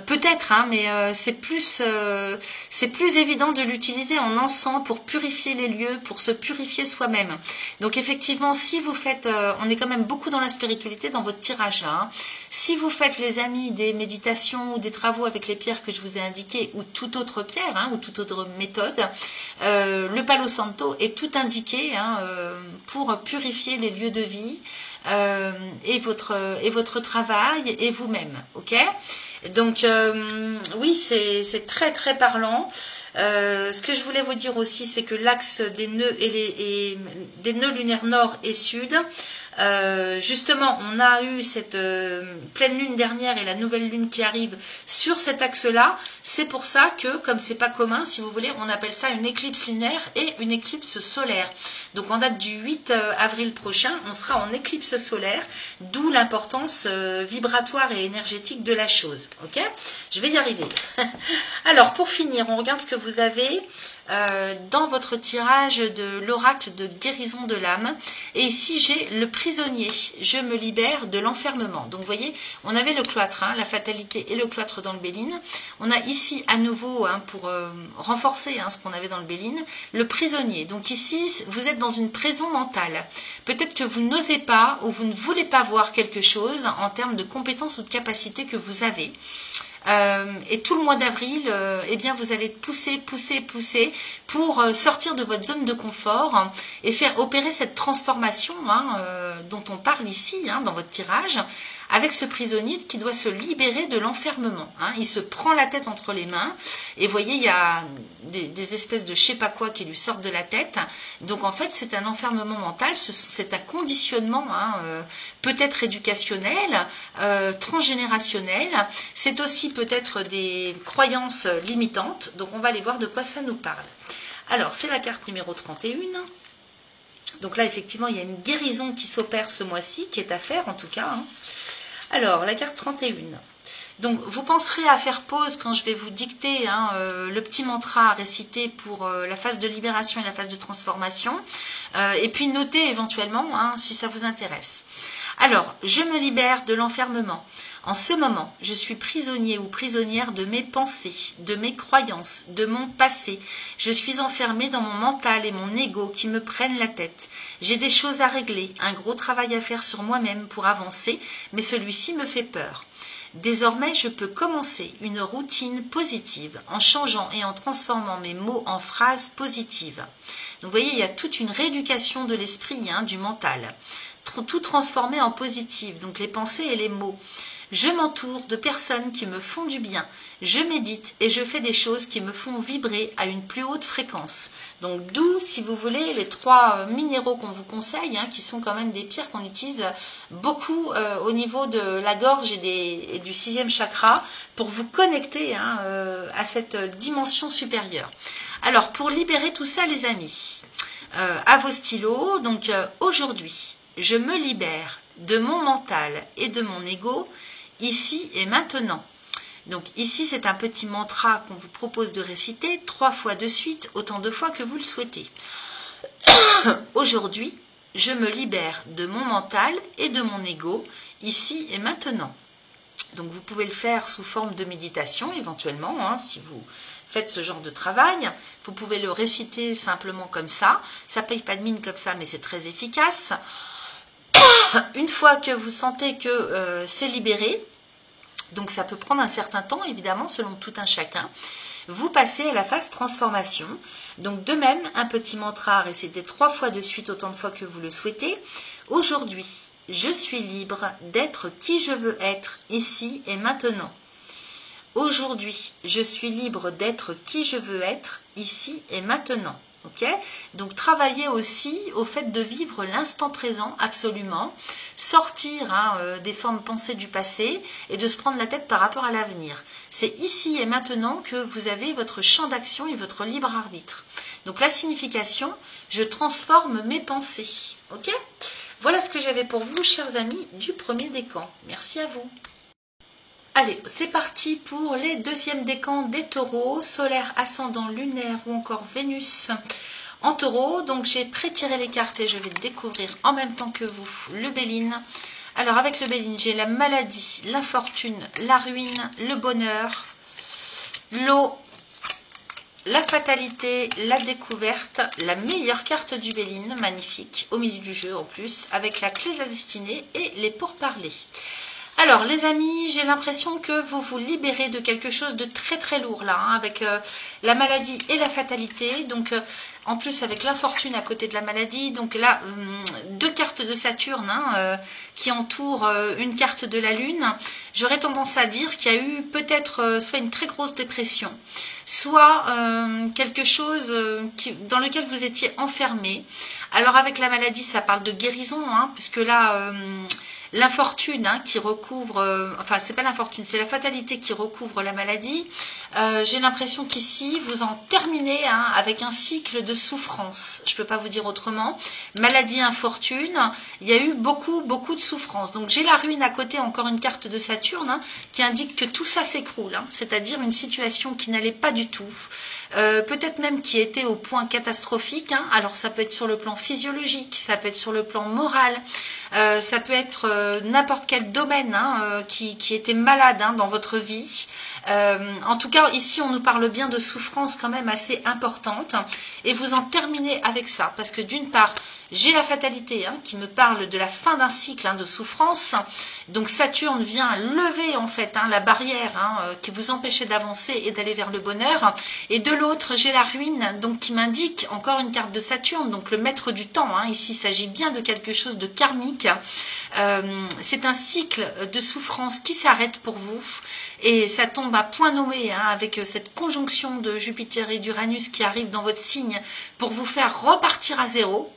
Peut-être, hein, mais c'est plus évident de l'utiliser en encens pour purifier les lieux, pour se purifier soi-même. Donc effectivement, si vous faites, on est quand même beaucoup dans la spiritualité dans votre tirage là. Hein. Si vous faites, les amis, des méditations ou des travaux avec les pierres que je vous ai indiquées ou toute autre pierre, hein, ou toute autre méthode, le Palo Santo est tout indiqué, hein, pour purifier les lieux de vie. Et votre travail et vous-même, ok? Donc oui, c'est très très parlant. Ce que je voulais vous dire aussi, c'est que l'axe des nœuds des nœuds lunaires nord et sud, justement, on a eu cette pleine lune dernière et la nouvelle lune qui arrive sur cet axe-là. C'est pour ça que, comme c'est pas commun, si vous voulez, on appelle ça une éclipse lunaire et une éclipse solaire. Donc en date du 8 avril prochain, on sera en éclipse solaire, d'où l'importance vibratoire et énergétique de la chose. Ok? Je vais y arriver. Alors, pour finir, on regarde ce que vous avez dans votre tirage de l'oracle de guérison de l'âme. Et ici, j'ai le prisonnier. Je me libère de l'enfermement. Donc, vous voyez, on avait le cloître, hein, la fatalité et le cloître dans le Béline. On a ici, à nouveau, hein, pour renforcer ce qu'on avait dans le Béline, le prisonnier. Donc ici, vous êtes dans une prison mentale. Peut-être que vous n'osez pas ou vous ne voulez pas voir quelque chose en termes de compétences ou de capacités que vous avez. Et tout le mois d'avril, eh bien, vous allez pousser pour sortir de votre zone de confort et faire opérer cette transformation dont on parle ici, dans votre tirage, avec ce prisonnier qui doit se libérer de l'enfermement. Il se prend la tête entre les mains et vous voyez, il y a des espèces de je sais pas quoi qui lui sortent de la tête. Donc en fait, c'est un enfermement mental, c'est un conditionnement peut-être éducationnel, transgénérationnel. C'est aussi peut-être des croyances limitantes. Donc on va aller voir de quoi ça nous parle. Alors, c'est la carte numéro 31. Donc là, effectivement, il y a une guérison qui s'opère ce mois-ci, qui est à faire en tout cas. Alors, la carte 31. Donc, vous penserez à faire pause quand je vais vous dicter le petit mantra à réciter pour la phase de libération et la phase de transformation. Et puis, notez éventuellement si ça vous intéresse. Alors, je me libère de l'enfermement. En ce moment, je suis prisonnier ou prisonnière de mes pensées, de mes croyances, de mon passé. Je suis enfermée dans mon mental et mon ego qui me prennent la tête. J'ai des choses à régler, un gros travail à faire sur moi-même pour avancer, mais celui-ci me fait peur. Désormais, je peux commencer une routine positive en changeant et en transformant mes mots en phrases positives. Donc, vous voyez, il y a toute une rééducation de l'esprit, du mental. Tout transformé en positif, donc les pensées et les mots. Je m'entoure de personnes qui me font du bien. Je médite et je fais des choses qui me font vibrer à une plus haute fréquence. Donc d'où, si vous voulez, les 3 minéraux qu'on vous conseille, qui sont quand même des pierres qu'on utilise beaucoup au niveau de la gorge et du 6e chakra pour vous connecter à cette dimension supérieure. Alors, pour libérer tout ça, les amis, à vos stylos, donc aujourd'hui, je me libère de mon mental et de mon ego, ici et maintenant. Donc ici, c'est un petit mantra qu'on vous propose de réciter 3 fois de suite, autant de fois que vous le souhaitez. Aujourd'hui, je me libère de mon mental et de mon ego, ici et maintenant. Donc vous pouvez le faire sous forme de méditation, éventuellement, si vous faites ce genre de travail. Vous pouvez le réciter simplement comme ça. Ça ne paye pas de mine comme ça, mais c'est très efficace. Une fois que vous sentez que c'est libéré, donc ça peut prendre un certain temps, évidemment, selon tout un chacun, vous passez à la phase transformation. Donc de même, un petit mantra à réciter 3 fois de suite, autant de fois que vous le souhaitez. Aujourd'hui, je suis libre d'être qui je veux être, ici et maintenant. Aujourd'hui, je suis libre d'être qui je veux être, ici et maintenant. Okay, donc travailler aussi au fait de vivre l'instant présent absolument, sortir des formes pensées du passé et de se prendre la tête par rapport à l'avenir. C'est ici et maintenant que vous avez votre champ d'action et votre libre arbitre. Donc la signification, je transforme mes pensées. Ok, voilà ce que j'avais pour vous, chers amis du premier décan. Merci à vous. Allez, c'est parti pour les 2e décans des taureaux, solaire, ascendant, lunaire ou encore Vénus en taureau. Donc j'ai pré-tiré les cartes et je vais découvrir en même temps que vous le Béline. Alors avec le Béline, j'ai la maladie, l'infortune, la ruine, le bonheur, l'eau, la fatalité, la découverte, la meilleure carte du Béline, magnifique, au milieu du jeu en plus, avec la clé de la destinée et les pourparlers. Alors les amis, j'ai l'impression que vous vous libérez de quelque chose de très très lourd là, avec la maladie et la fatalité. Donc en plus avec l'infortune à côté de la maladie. Donc là, 2 cartes de Saturne qui entourent une carte de la Lune. J'aurais tendance à dire qu'il y a eu peut-être soit une très grosse dépression, soit quelque chose dans lequel vous étiez enfermé. Alors avec la maladie, ça parle de guérison, puisque là... l'infortune qui recouvre, enfin c'est pas l'infortune, c'est la fatalité qui recouvre la maladie. J'ai l'impression qu'ici vous en terminez avec un cycle de souffrance. Je peux pas vous dire autrement. Maladie, infortune, il y a eu beaucoup de souffrance. Donc j'ai la ruine à côté, encore une carte de Saturne qui indique que tout ça s'écroule. C'est-à-dire une situation qui n'allait pas du tout. Peut-être même qui était au point catastrophique, hein. Alors ça peut être sur le plan physiologique, ça peut être sur le plan moral, ça peut être n'importe quel domaine, hein, qui était malade, hein, dans votre vie. En tout cas, ici, on nous parle bien de souffrance quand même assez importante. Et vous en terminez avec ça. Parce que d'une part, j'ai la fatalité, hein, qui me parle de la fin d'un cycle, hein, de souffrance. Donc Saturne vient lever en fait, hein, la barrière, hein, qui vous empêchait d'avancer et d'aller vers le bonheur. Et de l'autre, j'ai la ruine, donc qui m'indique encore une carte de Saturne, donc le maître du temps, hein. Ici, il s'agit bien de quelque chose de karmique. C'est un cycle de souffrance qui s'arrête pour vous. Et ça tombe à point nommé, hein, avec cette conjonction de Jupiter et d'Uranus qui arrive dans votre signe pour vous faire repartir à zéro.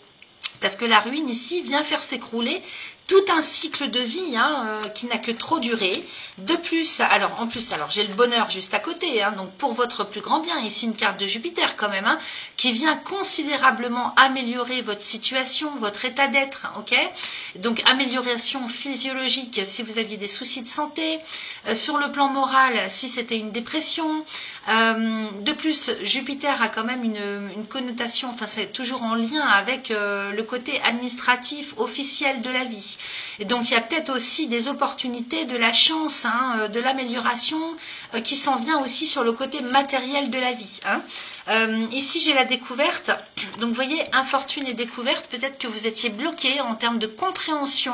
Parce que la ruine ici vient faire s'écrouler tout un cycle de vie, hein, qui n'a que trop duré. De plus, alors j'ai le bonheur juste à côté, hein, donc pour votre plus grand bien, ici une carte de Jupiter quand même, hein, qui vient considérablement améliorer votre situation, votre état d'être, ok. Donc amélioration physiologique si vous aviez des soucis de santé, sur le plan moral si c'était une dépression. De plus, Jupiter a quand même une connotation, enfin c'est toujours en lien avec le côté administratif officiel de la vie. Et donc il y a peut-être aussi des opportunités, de la chance, hein, de l'amélioration qui s'en vient aussi sur le côté matériel de la vie, hein. Ici j'ai la découverte, donc vous voyez, infortune et découverte, peut-être que vous étiez bloqué en termes de compréhension,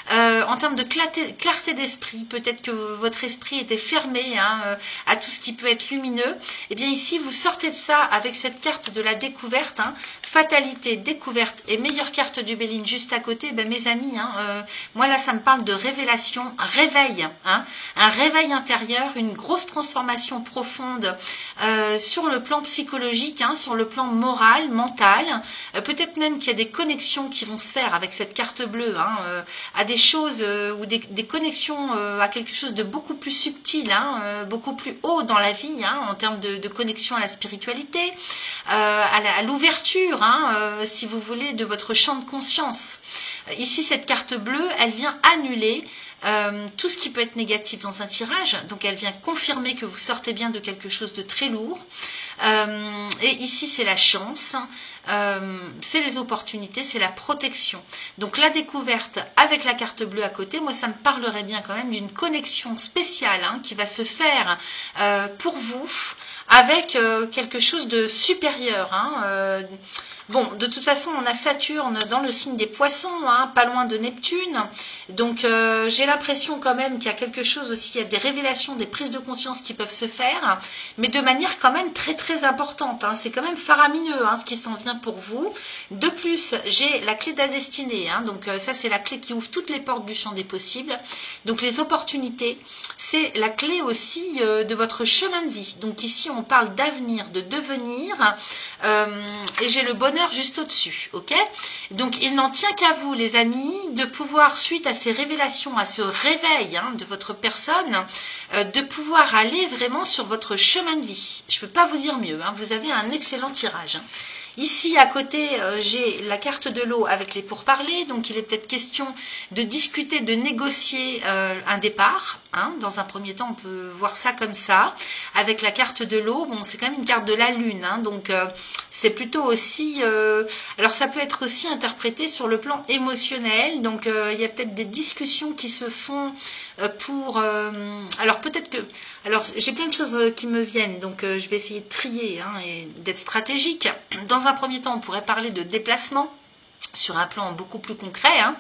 en termes de clarté d'esprit, peut-être que votre esprit était fermé, hein, à tout ce qui peut être lumineux. Et bien ici vous sortez de ça avec cette carte de la découverte, hein, fatalité, découverte et meilleure carte du Béline juste à côté. Ben, mes amis, hein, moi là ça me parle de révélation, réveil, hein, un réveil intérieur, une grosse transformation profonde sur le plan psychologique, hein, sur le plan moral, mental, peut-être même qu'il y a des connexions qui vont se faire avec cette carte bleue, hein, à des choses ou des connexions à quelque chose de beaucoup plus subtil, hein, beaucoup plus haut dans la vie, hein, en termes de connexion à la spiritualité, à l'ouverture, hein, si vous voulez, de votre champ de conscience. Ici, cette carte bleue, elle vient annuler tout ce qui peut être négatif dans un tirage, donc elle vient confirmer que vous sortez bien de quelque chose de très lourd. Et ici c'est la chance, c'est les opportunités, c'est la protection. Donc la découverte avec la carte bleue à côté, moi ça me parlerait bien quand même d'une connexion spéciale, hein, qui va se faire pour vous avec quelque chose de supérieur, hein. Bon, de toute façon, on a Saturne dans le signe des poissons, hein, pas loin de Neptune. Donc, j'ai l'impression quand même qu'il y a quelque chose aussi, il y a des révélations, des prises de conscience qui peuvent se faire, mais de manière quand même très très importante, hein. C'est quand même faramineux, hein, ce qui s'en vient pour vous. De plus, j'ai la clé de la destinée, hein, donc ça c'est la clé qui ouvre toutes les portes du champ des possibles. Donc, les opportunités, c'est la clé aussi de votre chemin de vie. Donc ici, on parle d'avenir, de devenir, et j'ai le bonheur juste au-dessus, ok. Donc il n'en tient qu'à vous, les amis, de pouvoir, suite à ces révélations, à ce réveil, hein, de votre personne, de pouvoir aller vraiment sur votre chemin de vie. Je ne peux pas vous dire mieux, hein, vous avez un excellent tirage, hein. Ici, à côté, j'ai la carte de l'eau avec les pourparlers. Donc, il est peut-être question de discuter, de négocier un départ, hein. Dans un premier temps, on peut voir ça comme ça. Avec la carte de l'eau, bon, c'est quand même une carte de la lune, hein. Donc, c'est plutôt aussi... alors, ça peut être aussi interprété sur le plan émotionnel. Donc, il y a peut-être des discussions qui se font pour... alors, peut-être que... Alors, j'ai plein de choses qui me viennent. Donc, je vais essayer de trier, hein, et d'être stratégique. Dans un premier temps, on pourrait parler de déplacement sur un plan beaucoup plus concret, hein.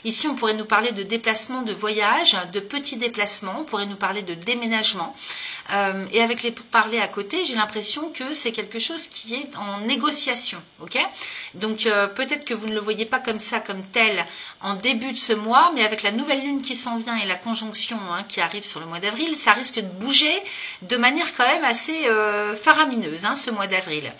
Ici, on pourrait nous parler de déplacement, de voyage, de petits déplacements, on pourrait nous parler de déménagement. Et avec les pourparlers à côté, j'ai l'impression que c'est quelque chose qui est en négociation, ok. Donc, peut-être que vous ne le voyez pas comme ça, comme tel, en début de ce mois, mais avec la nouvelle lune qui s'en vient et la conjonction, hein, qui arrive sur le mois d'avril, ça risque de bouger de manière quand même assez faramineuse, hein, ce mois d'avril.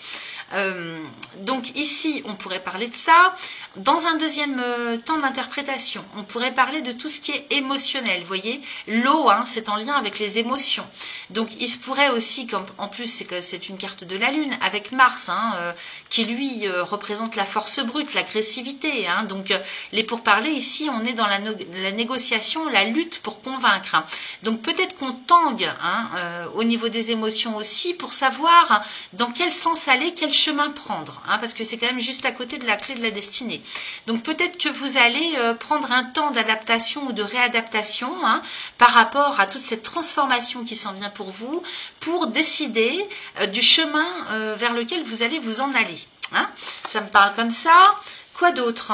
Donc ici, on pourrait parler de ça. Dans un deuxième temps d'interprétation, on pourrait parler de tout ce qui est émotionnel. Vous voyez, l'eau, hein, c'est en lien avec les émotions. Donc il se pourrait aussi, comme en plus c'est une carte de la Lune, avec Mars, hein, qui lui représente la force brute, l'agressivité. Hein. Donc les pourparlers, ici, on est dans la négociation, la lutte pour convaincre. Hein. Donc peut-être qu'on tangue hein, au niveau des émotions aussi pour savoir dans quel sens aller, quel chemin prendre, hein, parce que c'est quand même juste à côté de la clé de la destinée. Donc peut-être que vous allez prendre un temps d'adaptation ou de réadaptation hein, par rapport à toute cette transformation qui s'en vient pour vous, pour décider du chemin vers lequel vous allez vous en aller. Hein. Ça me parle comme ça. Quoi d'autre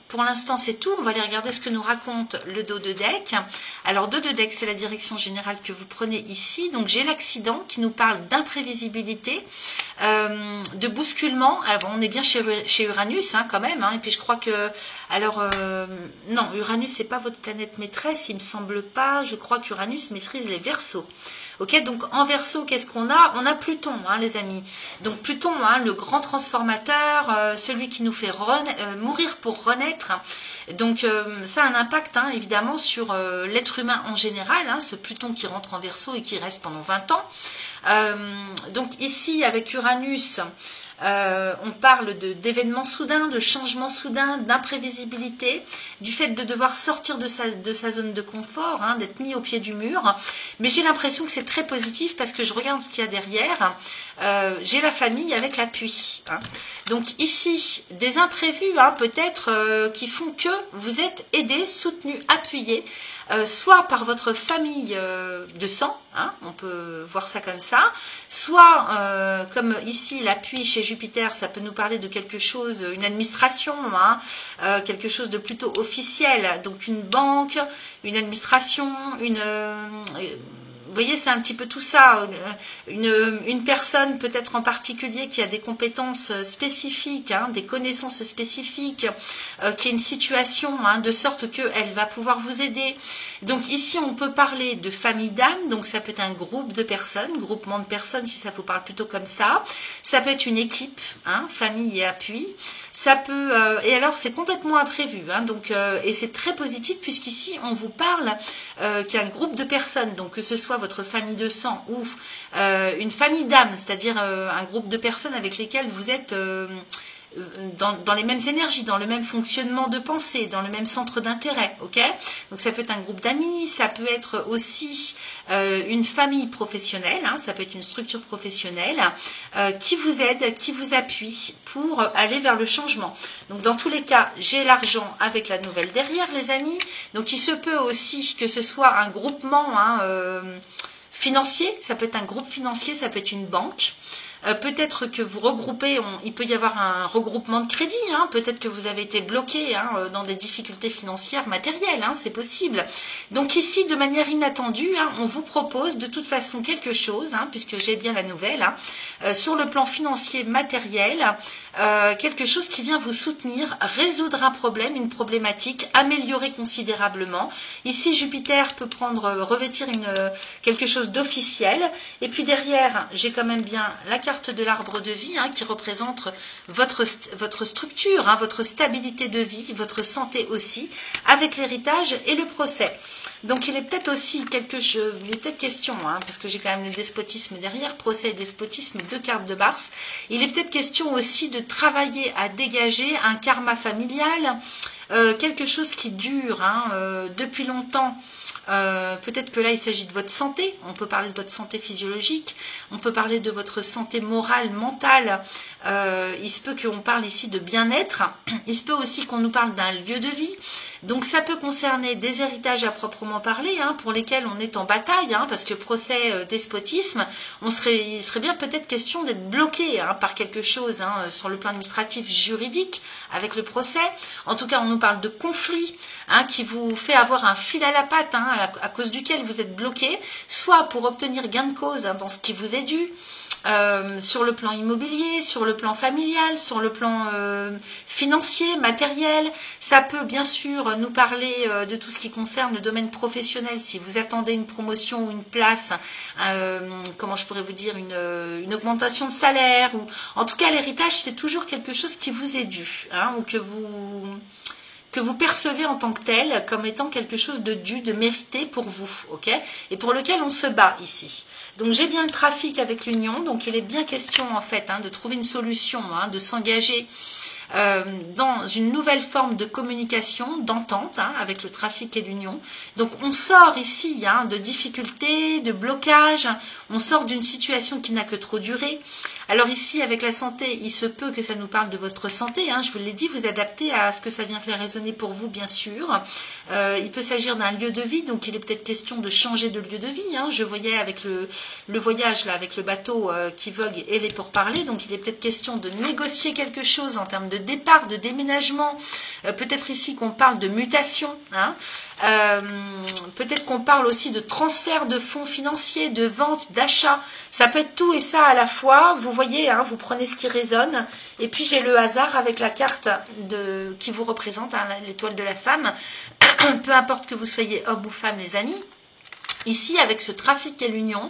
pour l'instant, c'est tout. On va aller regarder ce que nous raconte le dos de deck. Alors, dos de deck, c'est la direction générale que vous prenez ici. Donc, j'ai l'accident qui nous parle d'imprévisibilité, de bousculement. Alors, bon, on est bien chez Uranus, hein, quand même. Hein, et puis, je crois que... Alors, non, Uranus, c'est pas votre planète maîtresse, il me semble pas. Je crois qu'Uranus maîtrise les Verseaux. Ok, donc en Verseau, qu'est-ce qu'on a? On a Pluton, hein, les amis. Donc Pluton, hein, le grand transformateur, celui qui nous fait mourir pour renaître. Donc ça a un impact, hein, évidemment, sur l'être humain en général. Hein, ce Pluton qui rentre en Verseau et qui reste pendant 20 ans. Donc ici, avec Uranus... on parle d'événements soudains, de changements soudains, d'imprévisibilité, du fait de devoir sortir de sa zone de confort, hein, d'être mis au pied du mur. Mais j'ai l'impression que c'est très positif parce que je regarde ce qu'il y a derrière. J'ai la famille avec l'appui. Hein. Donc ici, des imprévus hein, peut-être qui font que vous êtes aidé, soutenu, appuyé, soit par votre famille de sang, hein, on peut voir ça comme ça, soit comme ici l'appui chez Jupiter, ça peut nous parler de quelque chose, une administration, hein, quelque chose de plutôt officiel, donc une banque, une administration, vous voyez, c'est un petit peu tout ça. Une personne peut-être en particulier qui a des compétences spécifiques, hein, des connaissances spécifiques, qui a une situation hein, de sorte qu'elle va pouvoir vous aider. Donc ici, on peut parler de famille d'âme, donc ça peut être un groupe de personnes, groupement de personnes si ça vous parle plutôt comme ça. Ça peut être une équipe, hein, famille et appui. Ça peut et alors c'est complètement imprévu, hein, donc et c'est très positif puisqu'ici on vous parle qu'un groupe de personnes, donc que ce soit votre famille de sang ou une famille d'âme, c'est-à-dire un groupe de personnes avec lesquelles vous êtes dans les mêmes énergies, dans le même fonctionnement de pensée, dans le même centre d'intérêt, ok? Donc ça peut être un groupe d'amis, ça peut être aussi une famille professionnelle, hein, ça peut être une structure professionnelle qui vous aide, qui vous appuie pour aller vers le changement. Donc dans tous les cas, j'ai l'argent avec la nouvelle derrière, les amis. Donc il se peut aussi que ce soit un groupement hein, financier, ça peut être un groupe financier, ça peut être une banque. Peut-être que vous regroupez, il peut y avoir un regroupement de crédit, hein, peut-être que vous avez été bloqué hein, dans des difficultés financières matérielles, hein, c'est possible. Donc ici, de manière inattendue, hein, on vous propose de toute façon quelque chose, hein, puisque j'ai bien la nouvelle, hein, sur le plan financier matériel, quelque chose qui vient vous soutenir, résoudre un problème, une problématique, améliorer considérablement. Ici, Jupiter peut revêtir quelque chose d'officiel, et puis derrière, j'ai quand même bien la carte de l'arbre de vie hein, qui représente votre structure, hein, votre stabilité de vie, votre santé aussi, avec l'héritage et le procès. Donc il est peut-être aussi il est peut-être question, hein, parce que j'ai quand même le despotisme derrière, procès et despotisme, 2 cartes de Mars, il est peut-être question aussi de travailler à dégager un karma familial, quelque chose qui dure hein, depuis longtemps. Peut-être que là il s'agit de votre santé, on peut parler de votre santé physiologique, on peut parler de votre santé morale, mentale, il se peut qu'on parle ici de bien-être, il se peut aussi qu'on nous parle d'un lieu de vie, donc ça peut concerner des héritages à proprement parler, hein, pour lesquels on est en bataille, hein, parce que procès, despotisme, il serait bien peut-être question d'être bloqué hein, par quelque chose hein, sur le plan administratif, juridique, avec le procès, en tout cas on nous parle de conflit, hein, qui vous fait avoir un fil à la patte, hein, à cause duquel vous êtes bloqué, soit pour obtenir gain de cause hein, dans ce qui vous est dû, sur le plan immobilier, sur le plan familial, sur le plan financier, matériel. Ça peut bien sûr nous parler de tout ce qui concerne le domaine professionnel. Si vous attendez une promotion ou une place, comment je pourrais vous dire, une augmentation de salaire, ou en tout cas l'héritage, c'est toujours quelque chose qui vous est dû, hein, ou que vous percevez en tant que tel comme étant quelque chose de dû, de mérité pour vous, ok, et pour lequel on se bat ici. Donc j'ai bien le trafic avec l'union, donc il est bien question en fait hein, de trouver une solution, hein, de s'engager dans une nouvelle forme de communication, d'entente hein, avec le trafic et l'union. Donc on sort ici hein, de difficultés, de blocages, on sort d'une situation qui n'a que trop duré. Alors ici avec la santé, il se peut que ça nous parle de votre santé, hein, je vous l'ai dit, vous adaptez à ce que ça vient faire résonner pour vous bien sûr. Il peut s'agir d'un lieu de vie, donc il est peut-être question de changer de lieu de vie. Hein. Je voyais avec le voyage là, avec le bateau qui vogue et les pourparlers, donc il est peut-être question de négocier quelque chose en termes de départ, de déménagement, peut-être ici qu'on parle de mutation, hein. Peut-être qu'on parle aussi de transfert de fonds financiers, de vente, d'achat, ça peut être tout et ça à la fois, vous voyez, hein, vous prenez ce qui résonne, et puis j'ai le hasard avec la carte qui vous représente, hein, l'étoile de la femme, peu importe que vous soyez homme ou femme les amis, ici avec ce trafic et l'union,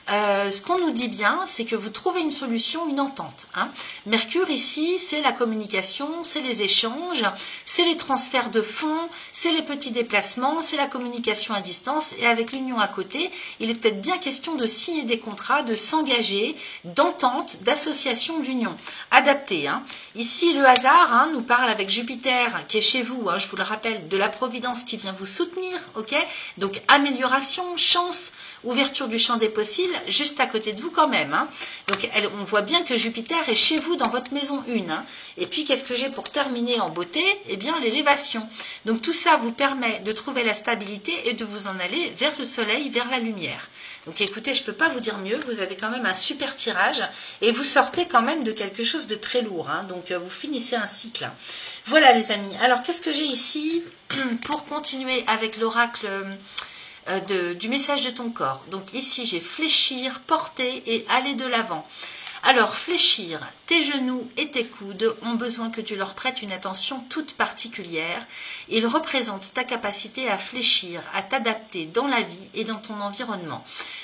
ce qu'on nous dit bien, c'est que vous trouvez une solution, une entente. Hein. Mercure ici, c'est la communication, c'est les échanges, c'est les transferts de fonds, c'est les petits déplacements, c'est la communication à distance. Et avec l'union à côté, il est peut-être bien question de signer des contrats, de s'engager, d'entente, d'association, d'union. Adapté. Hein. Ici, le hasard hein, nous parle avec Jupiter qui est chez vous, hein, je vous le rappelle, de la providence qui vient vous soutenir. Ok. Donc amélioration, chance, ouverture du champ des possibles, juste à côté de vous quand même. Hein. Donc on voit bien que Jupiter est chez vous dans votre maison 1. Hein. Et puis qu'est-ce que j'ai pour terminer en beauté? Eh bien l'élévation. Donc tout ça vous permet de trouver la stabilité et de vous en aller vers le soleil, vers la lumière. Donc écoutez, je ne peux pas vous dire mieux, vous avez quand même un super tirage et vous sortez quand même de quelque chose de très lourd. Hein. Donc vous finissez un cycle. Voilà les amis. Alors qu'est-ce que j'ai ici pour continuer avec l'oracle du message de ton corps. Donc ici j'ai fléchir, porter et aller de l'avant. Alors fléchir, tes genoux et tes coudes ont besoin que tu leur prêtes une attention toute particulière. Ils représentent ta capacité à fléchir, à t'adapter dans la vie et dans ton environnement.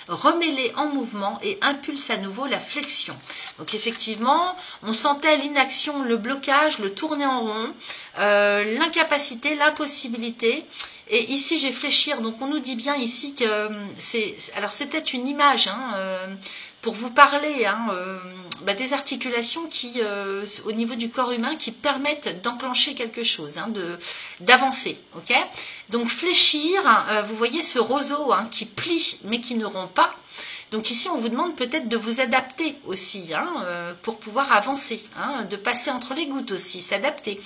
Remets-les en mouvement et impulse à nouveau la flexion. Donc effectivement, on sentait l'inaction, le blocage, le tourner en rond, l'incapacité, l'impossibilité. Et ici, j'ai fléchir. Donc, on nous dit bien ici que c'est... Alors, c'était une image hein, pour vous parler hein, des articulations qui, au niveau du corps humain, qui permettent d'enclencher quelque chose, hein, d'avancer. Okay. Donc, fléchir, vous voyez ce roseau hein, qui plie, mais qui ne rompt pas. Donc ici, on vous demande peut-être de vous adapter aussi, hein, pour pouvoir avancer, hein, de passer entre les gouttes aussi, s'adapter.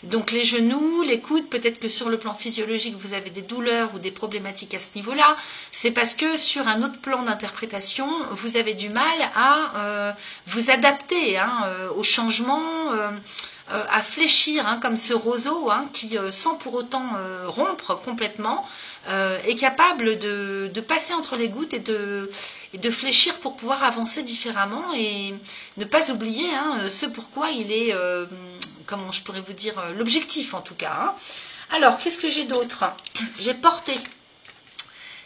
Donc les genoux, les coudes, peut-être que sur le plan physiologique, vous avez des douleurs ou des problématiques à ce niveau-là. C'est parce que sur un autre plan d'interprétation, vous avez du mal à vous adapter hein, au changement, à fléchir, hein, comme ce roseau hein, qui, sans pour autant rompre complètement, est capable de passer entre les gouttes et de fléchir pour pouvoir avancer différemment et ne pas oublier hein, ce pourquoi il est, comment je pourrais vous dire, l'objectif en tout cas. Hein. Alors, qu'est-ce que j'ai d'autre? J'ai porté.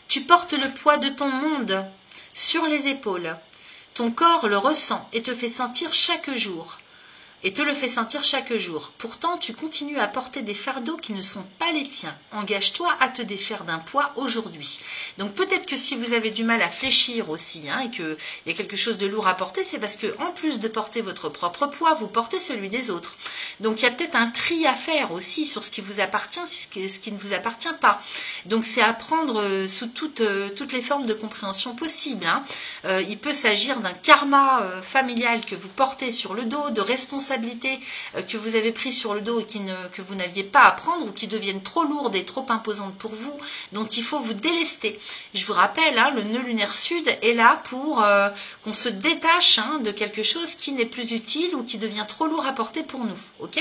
Tu portes le poids de ton monde sur les épaules. Ton corps le ressent et te fait sentir chaque jour. Pourtant, tu continues à porter des fardeaux qui ne sont pas les tiens. Engage-toi à te défaire d'un poids aujourd'hui. Donc peut-être que si vous avez du mal à fléchir aussi, hein, et qu'il y a quelque chose de lourd à porter, c'est parce que en plus de porter votre propre poids, vous portez celui des autres. Donc il y a peut-être un tri à faire aussi sur ce qui vous appartient, ce qui ne vous appartient pas. Donc c'est à prendre sous toutes les formes de compréhension possibles. Hein. Il peut s'agir d'un karma familial que vous portez sur le dos, de responsabilité responsabilités que vous avez prises sur le dos et que vous n'aviez pas à prendre ou qui deviennent trop lourdes et trop imposantes pour vous, dont il faut vous délester. Je vous rappelle, hein, le nœud lunaire sud est là pour qu'on se détache de quelque chose qui n'est plus utile ou qui devient trop lourd à porter pour nous. Ok?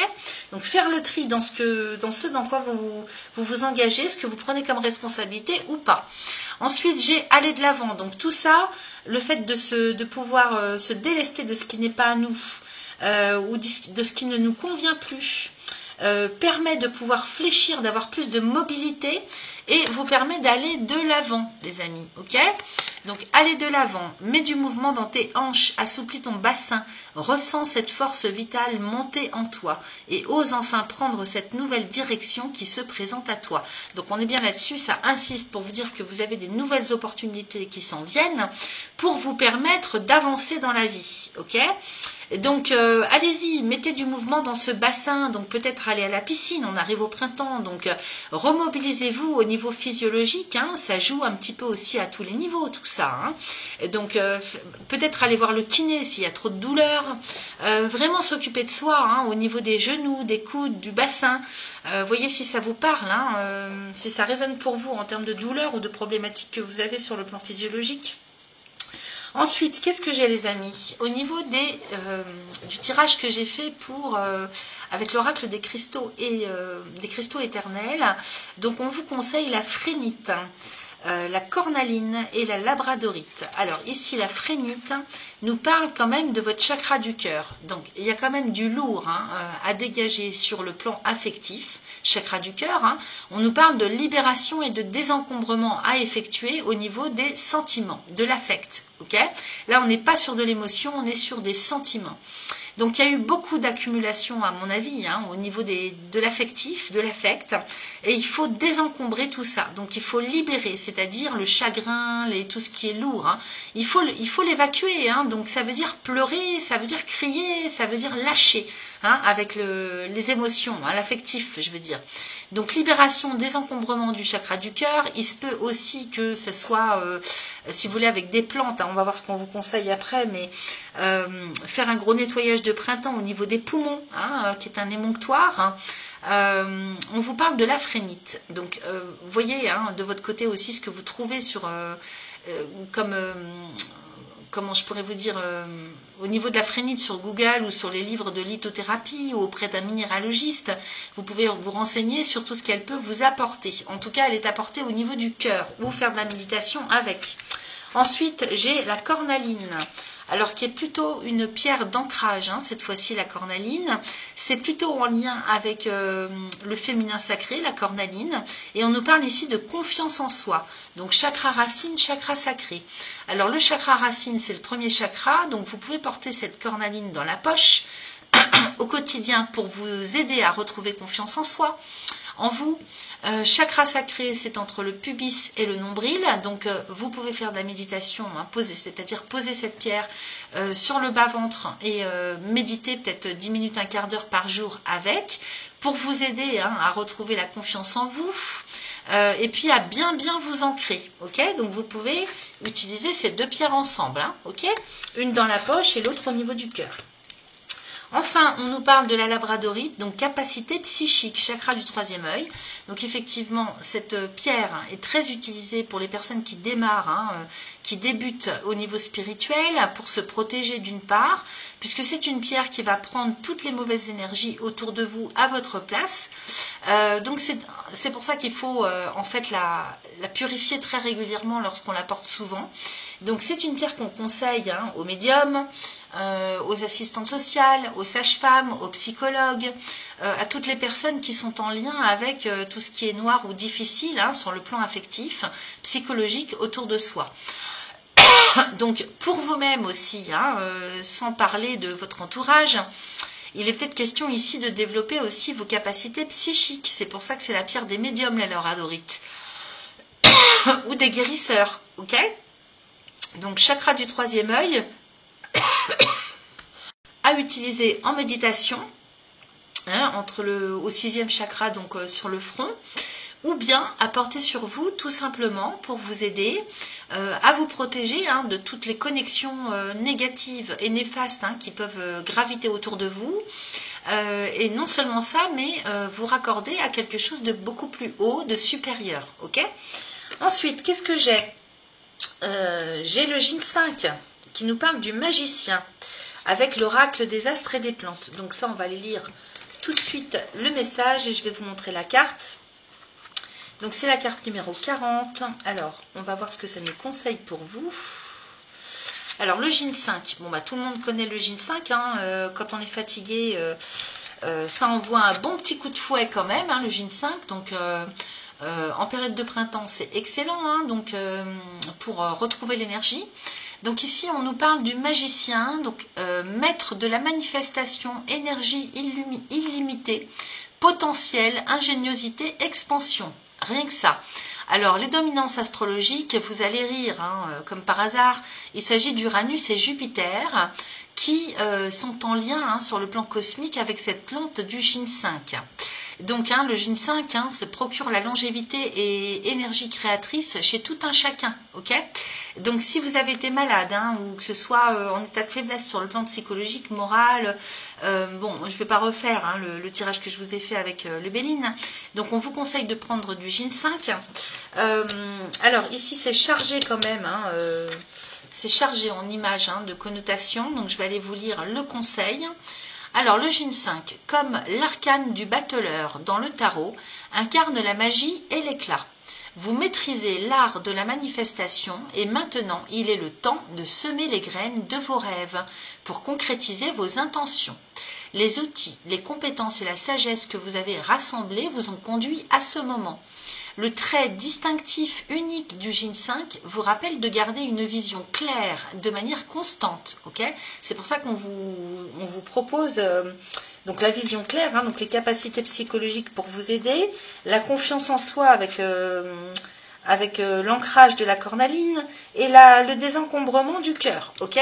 Donc faire le tri dans ce dans quoi vous engagez, ce que vous prenez comme responsabilité ou pas. Ensuite, j'ai aller de l'avant. Donc tout ça, le fait de pouvoir se délester de ce qui n'est pas à nous ou de ce qui ne nous convient plus, permet de pouvoir fléchir, d'avoir plus de mobilité et vous permet d'aller de l'avant, les amis. Ok? Donc, aller de l'avant, mets du mouvement dans tes hanches, assouplis ton bassin, ressens cette force vitale monter en toi et ose enfin prendre cette nouvelle direction qui se présente à toi. Donc, on est bien là-dessus, ça insiste pour vous dire que vous avez des nouvelles opportunités qui s'en viennent pour vous permettre d'avancer dans la vie. Ok? Donc, allez-y, mettez du mouvement dans ce bassin, donc peut-être aller à la piscine, on arrive au printemps, donc remobilisez-vous au niveau physiologique, hein, ça joue un petit peu aussi à tous les niveaux, tout ça. Hein. Et donc, peut-être aller voir le kiné s'il y a trop de douleur, vraiment s'occuper de soi, hein, au niveau des genoux, des coudes, du bassin, voyez si ça vous parle, hein, si ça résonne pour vous en termes de douleur ou de problématiques que vous avez sur le plan physiologique. Ensuite, qu'est-ce que j'ai les amis? Au niveau du tirage que j'ai fait avec l'oracle des cristaux et des cristaux éternels, donc on vous conseille la phrénite, la cornaline et la labradorite. Alors ici la phrénite nous parle quand même de votre chakra du cœur. Donc il y a quand même du lourd à dégager sur le plan affectif. Chakra du cœur, hein, on nous parle de libération et de désencombrement à effectuer au niveau des sentiments, de l'affect. Okay? Là, on n'est pas sur de l'émotion, on est sur des sentiments. Donc, il y a eu beaucoup d'accumulation, à mon avis, hein, au niveau de l'affectif, de l'affect, et il faut désencombrer tout ça. Donc, il faut libérer, c'est-à-dire le chagrin, tout ce qui est lourd. Hein. Il faut l'évacuer. Hein. Donc, ça veut dire pleurer, ça veut dire crier, ça veut dire lâcher. Hein, avec les émotions, hein, l'affectif, je veux dire. Donc, libération, désencombrement du chakra du cœur. Il se peut aussi que ce soit, si vous voulez, avec des plantes, hein, on va voir ce qu'on vous conseille après, mais faire un gros nettoyage de printemps au niveau des poumons, hein, qui est un émonctoire. Hein. On vous parle de la phrénite. Donc, voyez hein, de votre côté aussi ce que vous trouvez sur comment je pourrais vous dire, au niveau de la phrénite sur Google ou sur les livres de lithothérapie ou auprès d'un minéralogiste, vous pouvez vous renseigner sur tout ce qu'elle peut vous apporter. En tout cas, elle est apportée au niveau du cœur ou faire de la méditation avec. Ensuite, j'ai la cornaline. Alors, qui est plutôt une pierre d'ancrage, hein, cette fois-ci la cornaline. C'est plutôt en lien avec le féminin sacré, la cornaline. Et on nous parle ici de confiance en soi. Donc, chakra racine, chakra sacré. Alors, le chakra racine, c'est le premier chakra. Donc, vous pouvez porter cette cornaline dans la poche au quotidien pour vous aider à retrouver confiance en soi. En vous, chakra sacré, c'est entre le pubis et le nombril. Donc, vous pouvez faire de la méditation, hein, c'est-à-dire poser cette pierre sur le bas-ventre et méditer peut-être 10 minutes, un quart d'heure par jour avec, pour vous aider hein, à retrouver la confiance en vous et puis à bien vous ancrer. Okay, donc, vous pouvez utiliser ces deux pierres ensemble. Hein, okay, une dans la poche et l'autre au niveau du cœur. Enfin, on nous parle de la labradorite, donc capacité psychique, chakra du troisième œil. Donc effectivement, cette pierre est très utilisée pour les personnes qui démarrent, hein, qui débutent au niveau spirituel, pour se protéger d'une part, puisque c'est une pierre qui va prendre toutes les mauvaises énergies autour de vous à votre place. Donc c'est pour ça qu'il faut en fait la purifier très régulièrement lorsqu'on la porte souvent. Donc c'est une pierre qu'on conseille hein, aux médiums, aux assistantes sociales, aux sages-femmes, aux psychologues, à toutes les personnes qui sont en lien avec tout ce qui est noir ou difficile hein, sur le plan affectif, psychologique autour de soi. Donc pour vous-même aussi, hein, sans parler de votre entourage, il est peut-être question ici de développer aussi vos capacités psychiques. C'est pour ça que c'est la pierre des médiums, la labradorite. Ou des guérisseurs, ok? Donc chakra du troisième œil, à utiliser en méditation, hein, au sixième chakra, donc sur le front, ou bien à porter sur vous tout simplement pour vous aider à vous protéger de toutes les connexions négatives et néfastes qui peuvent graviter autour de vous. Et non seulement ça, mais vous raccorder à quelque chose de beaucoup plus haut, de supérieur. Ok. Ensuite, qu'est-ce que j'ai? J'ai le Jin 5 qui nous parle du magicien avec l'oracle des astres et des plantes. Donc ça, on va aller lire tout de suite le message et je vais vous montrer la carte. Donc c'est la carte numéro 40. Alors, on va voir ce que ça nous conseille pour vous. Alors le Jin 5, bon tout le monde connaît le Jin 5, quand on est fatigué, ça envoie un bon petit coup de fouet quand même, le Jin 5, donc en période de printemps c'est excellent, donc pour retrouver l'énergie. Donc ici on nous parle du magicien, donc maître de la manifestation, énergie illimitée, potentiel, ingéniosité, expansion, rien que ça. Alors, les dominances astrologiques, vous allez rire, comme par hasard, il s'agit d'Uranus et Jupiter qui sont en lien sur le plan cosmique avec cette plante du Jin 5. Donc, le Jin 5 se procure la longévité et énergie créatrice chez tout un chacun. Ok. Donc, si vous avez été malade, ou que ce soit en état de faiblesse sur le plan psychologique, moral, bon, je ne vais pas refaire le tirage que je vous ai fait avec le Béline. Donc, on vous conseille de prendre du Jin 5. Alors, ici, c'est chargé quand même. C'est chargé en images de connotation. Donc, je vais aller vous lire le conseil. Alors, le Jin 5, comme l'arcane du battleur dans le tarot, incarne la magie et l'éclat. Vous maîtrisez l'art de la manifestation et maintenant, il est le temps de semer les graines de vos rêves pour concrétiser vos intentions. Les outils, les compétences et la sagesse que vous avez rassemblés vous ont conduit à ce moment. Le trait distinctif unique du Jin 5 vous rappelle de garder une vision claire de manière constante. Okay. C'est pour ça qu'on vous propose donc la vision claire, donc les capacités psychologiques pour vous aider, la confiance en soi avec l'ancrage de la cornaline et le désencombrement du cœur. Ok.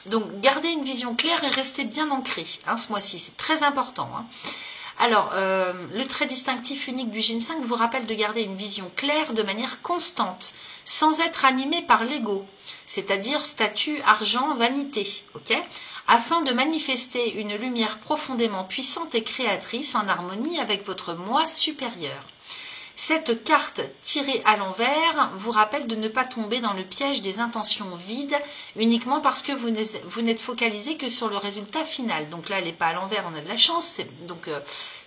Donc gardez une vision claire et restez bien ancré ce mois-ci, c'est très important. Alors, le trait distinctif unique du Jin 5 vous rappelle de garder une vision claire de manière constante, sans être animé par l'ego, c'est-à-dire statut, argent, vanité, ok, afin de manifester une lumière profondément puissante et créatrice en harmonie avec votre moi supérieur. Cette carte tirée à l'envers vous rappelle de ne pas tomber dans le piège des intentions vides uniquement parce que vous n'êtes focalisé que sur le résultat final. Donc là, elle n'est pas à l'envers, on a de la chance, donc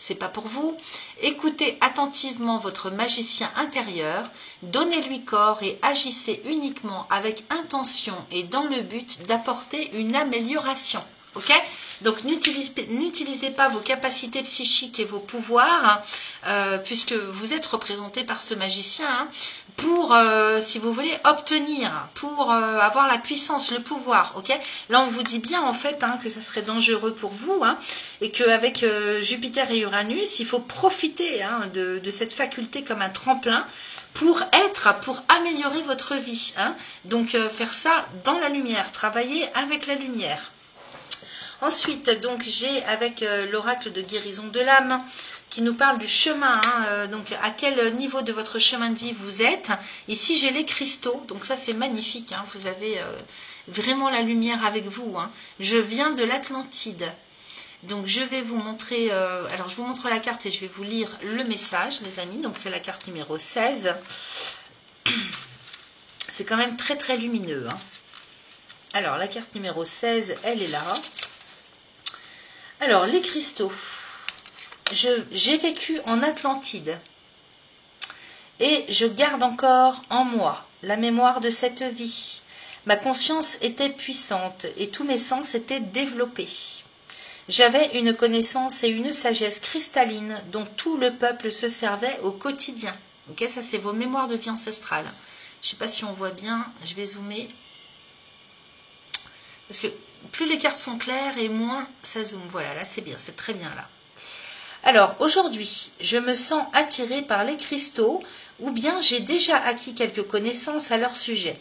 c'est pas pour vous. Écoutez attentivement votre magicien intérieur, donnez-lui corps et agissez uniquement avec intention et dans le but d'apporter une amélioration. Ok. Donc n'utilisez pas vos capacités psychiques et vos pouvoirs, puisque vous êtes représenté par ce magicien, pour, si vous voulez, obtenir, pour avoir la puissance, le pouvoir. Ok. Là, on vous dit bien en fait que ça serait dangereux pour vous, et qu'avec Jupiter et Uranus, il faut profiter de cette faculté comme un tremplin pour améliorer votre vie. Donc faire ça dans la lumière, travailler avec la lumière. Ensuite, donc j'ai avec l'oracle de guérison de l'âme qui nous parle du chemin, donc à quel niveau de votre chemin de vie vous êtes. Ici, j'ai les cristaux, donc ça c'est magnifique, vous avez vraiment la lumière avec vous. Je viens de l'Atlantide. Donc je vais vous montrer, alors je vous montre la carte et je vais vous lire le message, les amis. Donc c'est la carte numéro 16. C'est quand même très très lumineux. Alors la carte numéro 16, elle est là. Alors, les cristaux. J'ai vécu en Atlantide et je garde encore en moi la mémoire de cette vie. Ma conscience était puissante et tous mes sens étaient développés. J'avais une connaissance et une sagesse cristalline dont tout le peuple se servait au quotidien. Ok, ça c'est vos mémoires de vie ancestrale. Je ne sais pas si on voit bien, je vais zoomer. Parce que plus les cartes sont claires et moins ça zoome. Voilà, là c'est bien, c'est très bien là. Alors aujourd'hui, je me sens attirée par les cristaux ou bien j'ai déjà acquis quelques connaissances à leur sujet.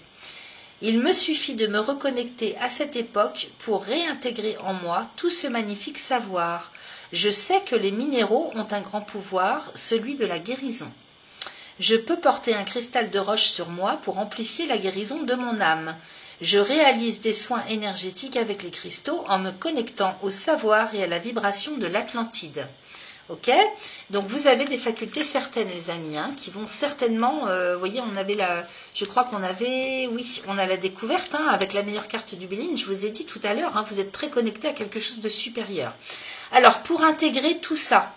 Il me suffit de me reconnecter à cette époque pour réintégrer en moi tout ce magnifique savoir. Je sais que les minéraux ont un grand pouvoir, celui de la guérison. Je peux porter un cristal de roche sur moi pour amplifier la guérison de mon âme. Je réalise des soins énergétiques avec les cristaux en me connectant au savoir et à la vibration de l'Atlantide. Ok, donc vous avez des facultés certaines, les amis, hein, qui vont certainement, vous voyez, on avait je crois qu'on avait, oui, on a la découverte, hein, avec la meilleure carte du Béline, je vous ai dit tout à l'heure, hein, vous êtes très connecté à quelque chose de supérieur. Alors, pour intégrer tout ça,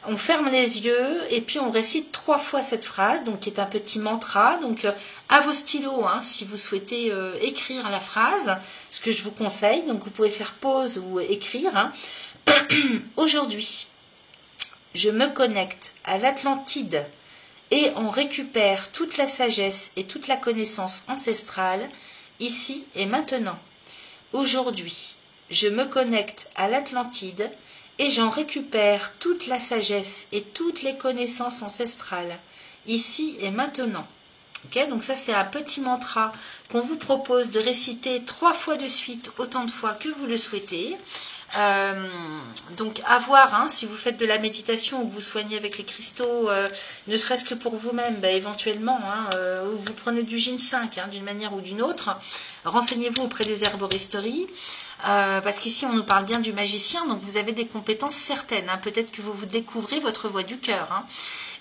on ferme les yeux et puis on récite 3 fois cette phrase, donc qui est un petit mantra, donc à vos stylos, hein, si vous souhaitez écrire la phrase, ce que je vous conseille, donc vous pouvez faire pause ou écrire, hein. Aujourd'hui, je me connecte à l'Atlantide et on récupère toute la sagesse et toute la connaissance ancestrale ici et maintenant. Aujourd'hui, je me connecte à l'Atlantide et j'en récupère toute la sagesse et toutes les connaissances ancestrales ici et maintenant. Okay, donc ça c'est un petit mantra qu'on vous propose de réciter 3 fois de suite, autant de fois que vous le souhaitez. Donc à voir, hein, si vous faites de la méditation ou que vous soignez avec les cristaux, ne serait-ce que pour vous-même, éventuellement, hein, ou vous prenez du ginseng, hein, d'une manière ou d'une autre, renseignez-vous auprès des herboristeries, parce qu'ici on nous parle bien du magicien, donc vous avez des compétences certaines, hein, peut-être que vous découvrez votre voix du cœur, hein.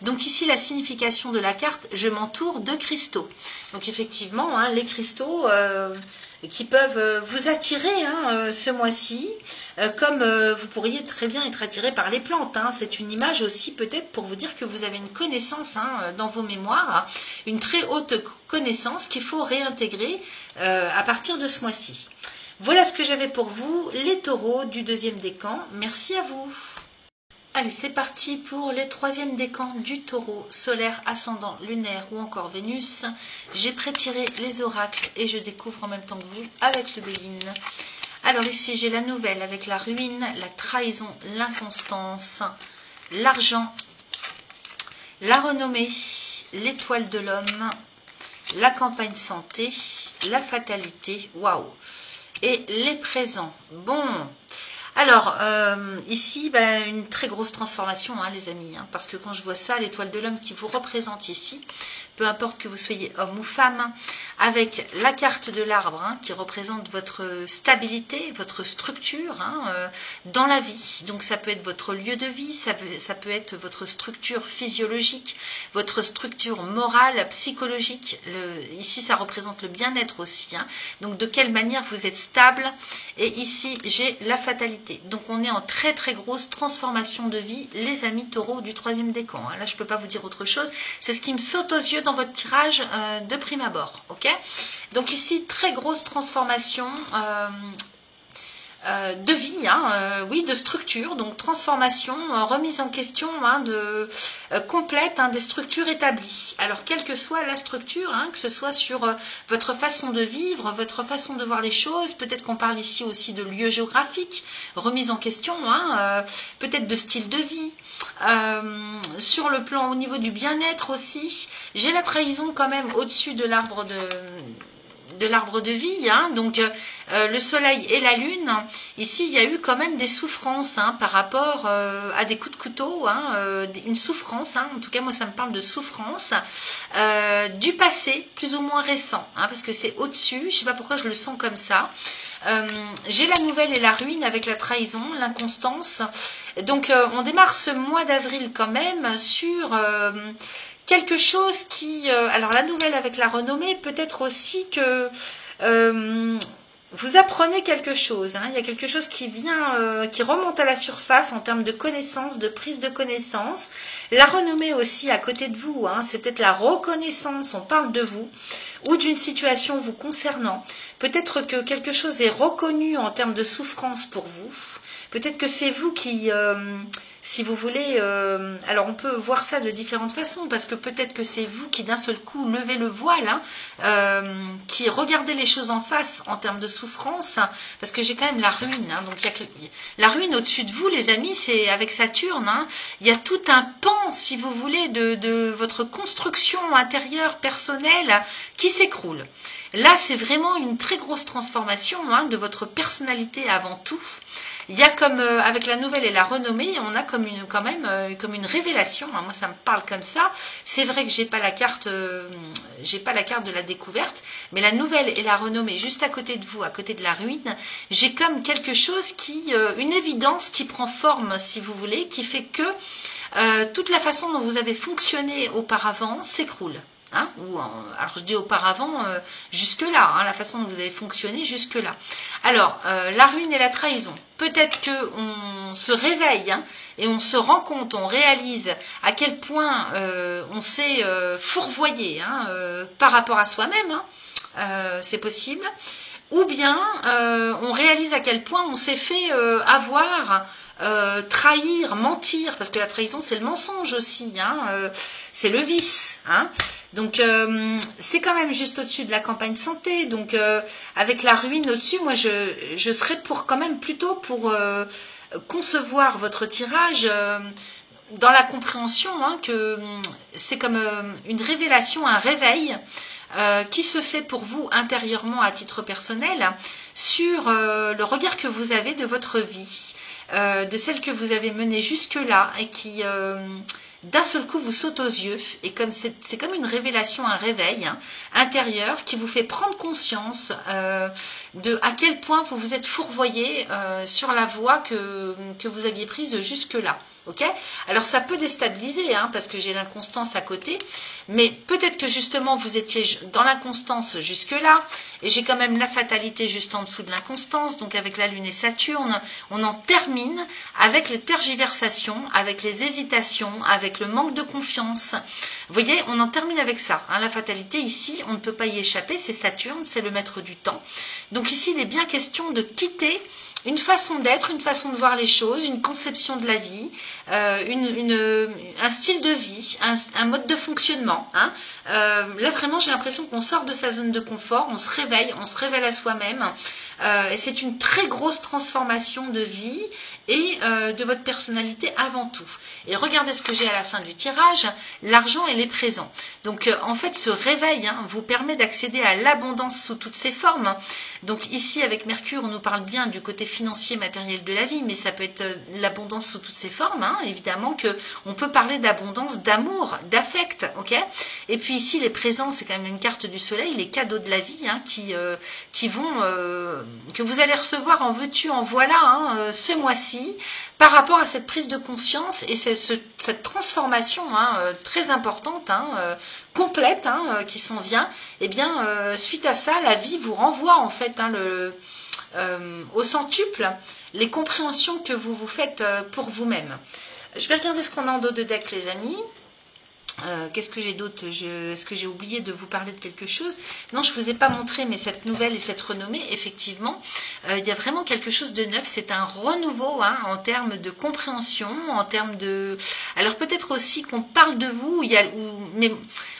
Donc ici la signification de la carte, je m'entoure de cristaux. Donc effectivement, hein, les cristaux qui peuvent vous attirer, hein, ce mois-ci, comme vous pourriez très bien être attiré par les plantes, hein. C'est une image aussi peut-être pour vous dire que vous avez une connaissance, hein, dans vos mémoires, une très haute connaissance qu'il faut réintégrer à partir de ce mois-ci. Voilà ce que j'avais pour vous, les taureaux du 2e décan. Merci à vous. Allez, c'est parti pour les 3e décans du taureau, solaire, ascendant, lunaire ou encore Vénus. J'ai prétiré les oracles et je découvre en même temps que vous avec le Béline. Alors ici, j'ai la nouvelle avec la ruine, la trahison, l'inconstance, l'argent, la renommée, l'étoile de l'homme, la campagne santé, la fatalité, waouh, et les présents. Bon. Alors, ici, une très grosse transformation, hein, les amis, hein, parce que quand je vois ça, l'étoile de l'homme qui vous représente ici, peu importe que vous soyez homme ou femme, avec la carte de l'arbre, hein, qui représente votre stabilité, votre structure, hein, dans la vie. Donc ça peut être votre lieu de vie, ça peut être votre structure physiologique, votre structure morale, psychologique. Ici, ça représente le bien-être aussi, hein. Donc de quelle manière vous êtes stable. Et ici, j'ai la fatalité. Donc on est en très très grosse transformation de vie, les amis taureaux du 3e décan, hein. Là, je ne peux pas vous dire autre chose. C'est ce qui me saute aux yeux dans votre tirage de prime abord. Ok, donc ici, très grosse transformation de vie, hein, oui, de structure, donc transformation, remise en question, hein, complète, hein, des structures établies. Alors, quelle que soit la structure, hein, que ce soit sur votre façon de vivre, votre façon de voir les choses, peut-être qu'on parle ici aussi de lieu géographique, remise en question, hein, peut-être de style de vie. Sur le plan au niveau du bien-être aussi, j'ai la trahison quand même au-dessus de l'arbre de vie, hein, donc le soleil et la lune. Ici, il y a eu quand même des souffrances, hein, par rapport à des coups de couteau, hein, une souffrance, hein, en tout cas moi ça me parle de souffrance du passé, plus ou moins récent, hein, parce que c'est au-dessus, je ne sais pas pourquoi je le sens comme ça. J'ai la nouvelle et la ruine avec la trahison, l'inconstance. Donc on démarre ce mois d'avril quand même sur quelque chose qui... alors la nouvelle avec la renommée, peut-être aussi que vous apprenez quelque chose, hein. Il y a quelque chose qui vient, qui remonte à la surface en termes de connaissances, de prise de connaissance. La renommée aussi à côté de vous, hein, c'est peut-être la reconnaissance, on parle de vous, ou d'une situation vous concernant. Peut-être que quelque chose est reconnu en termes de souffrance pour vous. Peut-être que c'est vous qui... si vous voulez, alors on peut voir ça de différentes façons, parce que peut-être que c'est vous qui d'un seul coup levez le voile, hein, qui regardez les choses en face en termes de souffrance, parce que j'ai quand même la ruine, hein, donc la ruine au-dessus de vous, les amis, c'est avec Saturne, hein, il y a tout un pan, si vous voulez, de votre construction intérieure personnelle qui s'écroule. Là, c'est vraiment une très grosse transformation, hein, de votre personnalité avant tout. Il y a comme avec la nouvelle et la renommée, on a comme quand même comme une révélation. Hein. Moi, ça me parle comme ça. C'est vrai que j'ai pas la carte de la découverte, mais la nouvelle et la renommée juste à côté de vous, à côté de la ruine, j'ai comme quelque chose une évidence qui prend forme, si vous voulez, qui fait que toute la façon dont vous avez fonctionné auparavant s'écroule. Hein, alors je dis auparavant, jusque-là, hein, la façon dont vous avez fonctionné jusque-là. Alors, la ruine et la trahison. Peut-être qu'on se réveille hein, et on se rend compte, on réalise à quel point on s'est fourvoyé hein, par rapport à soi-même. Hein, c'est possible. Ou bien on réalise à quel point on s'est fait avoir... trahir, mentir, parce que la trahison c'est le mensonge aussi, hein, c'est le vice, hein. Donc c'est quand même juste au-dessus de la campagne santé, donc avec la ruine au-dessus, moi je serais pour quand même plutôt pour concevoir votre tirage dans la compréhension hein, que c'est comme une révélation, un réveil qui se fait pour vous intérieurement à titre personnel sur le regard que vous avez de votre vie. De celle que vous avez menée jusque-là et qui d'un seul coup vous saute aux yeux et comme c'est comme une révélation, un réveil hein, intérieur qui vous fait prendre conscience de à quel point vous vous êtes fourvoyé sur la voie que vous aviez prise jusque-là. Ok ? Alors ça peut déstabiliser hein, parce que j'ai l'inconstance à côté, mais peut-être que justement vous étiez dans l'inconstance jusque-là, et j'ai quand même la fatalité juste en dessous de l'inconstance, donc avec la Lune et Saturne, on en termine avec les tergiversations, avec les hésitations, avec le manque de confiance. Vous voyez, on en termine avec ça. Hein, la fatalité ici, on ne peut pas y échapper, c'est Saturne, c'est le maître du temps. Donc ici, il est bien question de quitter une façon d'être, une façon de voir les choses, une conception de la vie, un style de vie, un mode de fonctionnement. Hein. Là, vraiment, j'ai l'impression qu'on sort de sa zone de confort, on se réveille à soi-même. Et c'est une très grosse transformation de vie et de votre personnalité avant tout. Et regardez ce que j'ai à la fin du tirage, l'argent et les présents. Donc en fait ce réveil hein, vous permet d'accéder à l'abondance sous toutes ses formes. Donc ici avec Mercure on nous parle bien du côté financier matériel de la vie, mais ça peut être l'abondance sous toutes ses formes. Hein. Évidemment que on peut parler d'abondance, d'amour, d'affect, ok. Et puis ici les présents c'est quand même une carte du soleil, les cadeaux de la vie hein, qui vont que vous allez recevoir en veux-tu en voilà hein, ce mois-ci par rapport à cette prise de conscience et cette transformation hein, très importante, hein, complète, hein, qui s'en vient. Et bien, suite à ça, la vie vous renvoie en fait hein, au centuple les compréhensions que vous vous faites pour vous-même. Je vais regarder ce qu'on a en dos de deck, les amis. Qu'est-ce que j'ai d'autre? Est-ce que j'ai oublié de vous parler de quelque chose? Non, je ne vous ai pas montré, mais cette nouvelle et cette renommée, effectivement, il y a vraiment quelque chose de neuf. C'est un renouveau hein, en termes de compréhension, en termes de... Alors peut-être aussi qu'on parle de vous, mais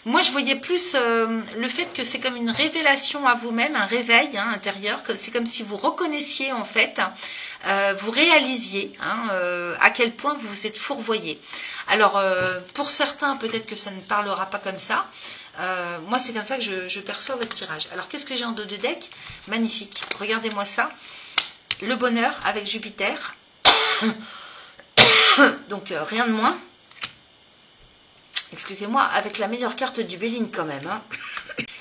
moi je voyais plus le fait que c'est comme une révélation à vous-même, un réveil hein, intérieur, c'est comme si vous reconnaissiez en fait, vous réalisiez hein, à quel point vous vous êtes fourvoyé. Alors, pour certains, peut-être que ça ne parlera pas comme ça. Moi, c'est comme ça que je perçois votre tirage. Alors, qu'est-ce que j'ai en dos de deck? Magnifique. Regardez-moi ça. Le bonheur avec Jupiter. Donc, rien de moins. Excusez-moi, avec la meilleure carte du Béline quand même. Hein.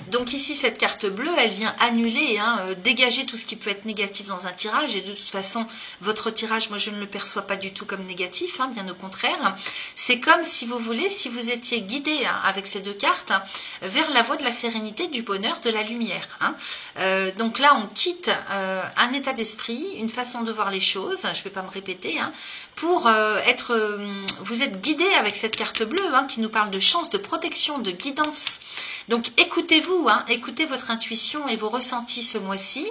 Donc ici, cette carte bleue, elle vient annuler, hein, dégager tout ce qui peut être négatif dans un tirage. Et de toute façon, votre tirage, moi, je ne le perçois pas du tout comme négatif, hein, bien au contraire. C'est comme, si vous voulez, si vous étiez guidé hein, avec ces deux cartes vers la voie de la sérénité, du bonheur, de la lumière. Hein. Donc là, on quitte un état d'esprit, une façon de voir les choses, je ne vais pas me répéter, hein, pour vous êtes guidé avec cette carte bleue hein, qui nous parle de chance, de protection, de guidance. Donc écoutez-vous, hein, écoutez votre intuition et vos ressentis ce mois-ci,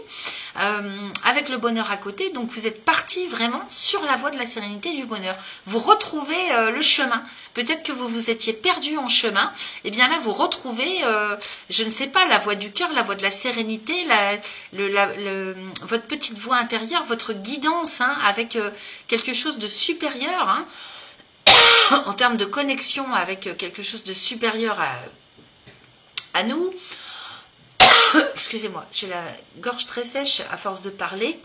avec le bonheur à côté. Donc vous êtes parti vraiment sur la voie de la sérénité et du bonheur. Vous retrouvez le chemin. Peut-être que vous vous étiez perdu en chemin. Et bien là, vous retrouvez, je ne sais pas, la voie du cœur, la voie de la sérénité, votre petite voie intérieure, votre guidance hein, avec quelque chose de supérieur, hein, en termes de connexion avec quelque chose de supérieur à nous. Excusez-moi, j'ai la gorge très sèche à force de parler.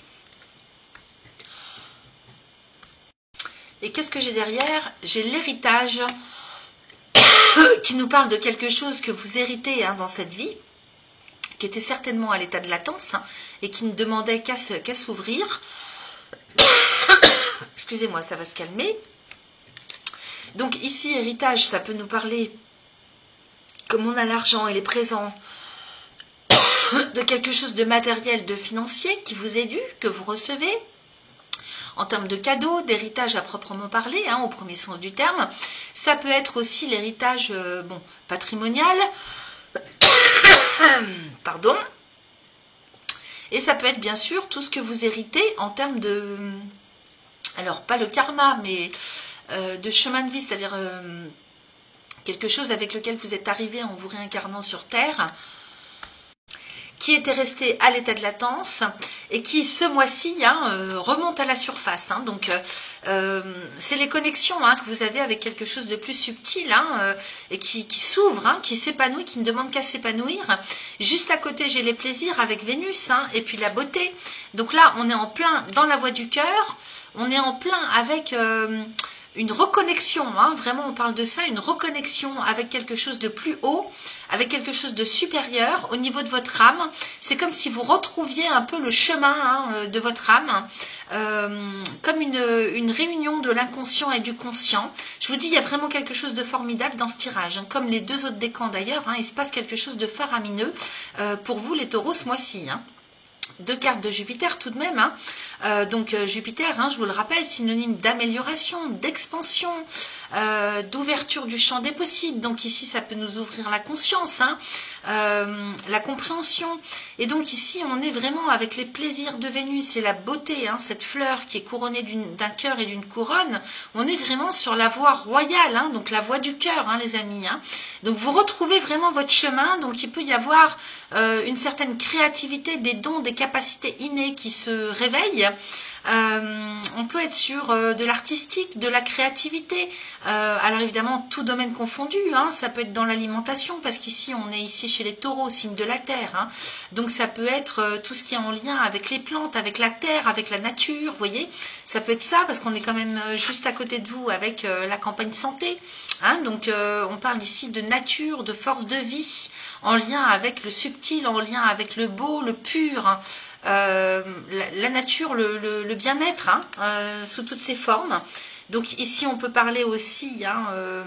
Et qu'est-ce que j'ai derrière? J'ai l'héritage qui nous parle de quelque chose que vous héritez hein, dans cette vie, qui était certainement à l'état de latence hein, et qui ne demandait qu'à s'ouvrir. Excusez-moi, ça va se calmer. Donc ici, héritage, ça peut nous parler, comme on a l'argent et les présents, de quelque chose de matériel, de financier qui vous est dû, que vous recevez, en termes de cadeaux, d'héritage à proprement parler, hein, au premier sens du terme. Ça peut être aussi l'héritage bon, patrimonial, pardon, et ça peut être bien sûr tout ce que vous héritez en termes de, alors pas le karma, mais de chemin de vie, c'est-à-dire quelque chose avec lequel vous êtes arrivé en vous réincarnant sur Terre, qui était resté à l'état de latence et qui ce mois-ci hein, remonte à la surface. Hein. Donc c'est les connexions hein, que vous avez avec quelque chose de plus subtil hein, et qui s'ouvre, hein, qui s'épanouit, qui ne demande qu'à s'épanouir. Juste à côté, j'ai les plaisirs avec Vénus hein, et puis la beauté. Donc là, on est en plein dans la voie du cœur, on est en plein avec une reconnexion, hein, vraiment on parle de ça, une reconnexion avec quelque chose de plus haut, avec quelque chose de supérieur au niveau de votre âme. C'est comme si vous retrouviez un peu le chemin hein, de votre âme, comme une réunion de l'inconscient et du conscient. Je vous dis, il y a vraiment quelque chose de formidable dans ce tirage, hein, comme les deux autres décans d'ailleurs, hein, il se passe quelque chose de faramineux pour vous les taureaux ce mois-ci. Hein. Deux cartes de Jupiter tout de même. Hein. Donc Jupiter, hein, je vous le rappelle, synonyme d'amélioration, d'expansion, d'ouverture du champ des possibles. Donc ici, ça peut nous ouvrir la conscience, hein, la compréhension. Et donc ici, on est vraiment avec les plaisirs de Vénus et la beauté, hein, cette fleur qui est couronnée d'un cœur et d'une couronne. On est vraiment sur la voie royale, hein, donc la voie du cœur, hein, les amis. Hein. Donc vous retrouvez vraiment votre chemin. Donc il peut y avoir une certaine créativité, des dons, des capacités innées qui se réveillent. On peut être sur de l'artistique, de la créativité. Alors évidemment, tout domaine confondu. Hein, ça peut être dans l'alimentation, parce qu'ici, on est ici chez les taureaux, signe de la terre. Hein. Donc ça peut être tout ce qui est en lien avec les plantes, avec la terre, avec la nature, vous voyez. Ça peut être ça, parce qu'on est quand même juste à côté de vous avec la campagne santé. Hein, donc on parle ici de nature, de force de vie, en lien avec le subtil, en lien avec le beau, le pur, hein. La nature, le bien-être, hein, sous toutes ses formes. Donc ici on peut parler aussi, hein,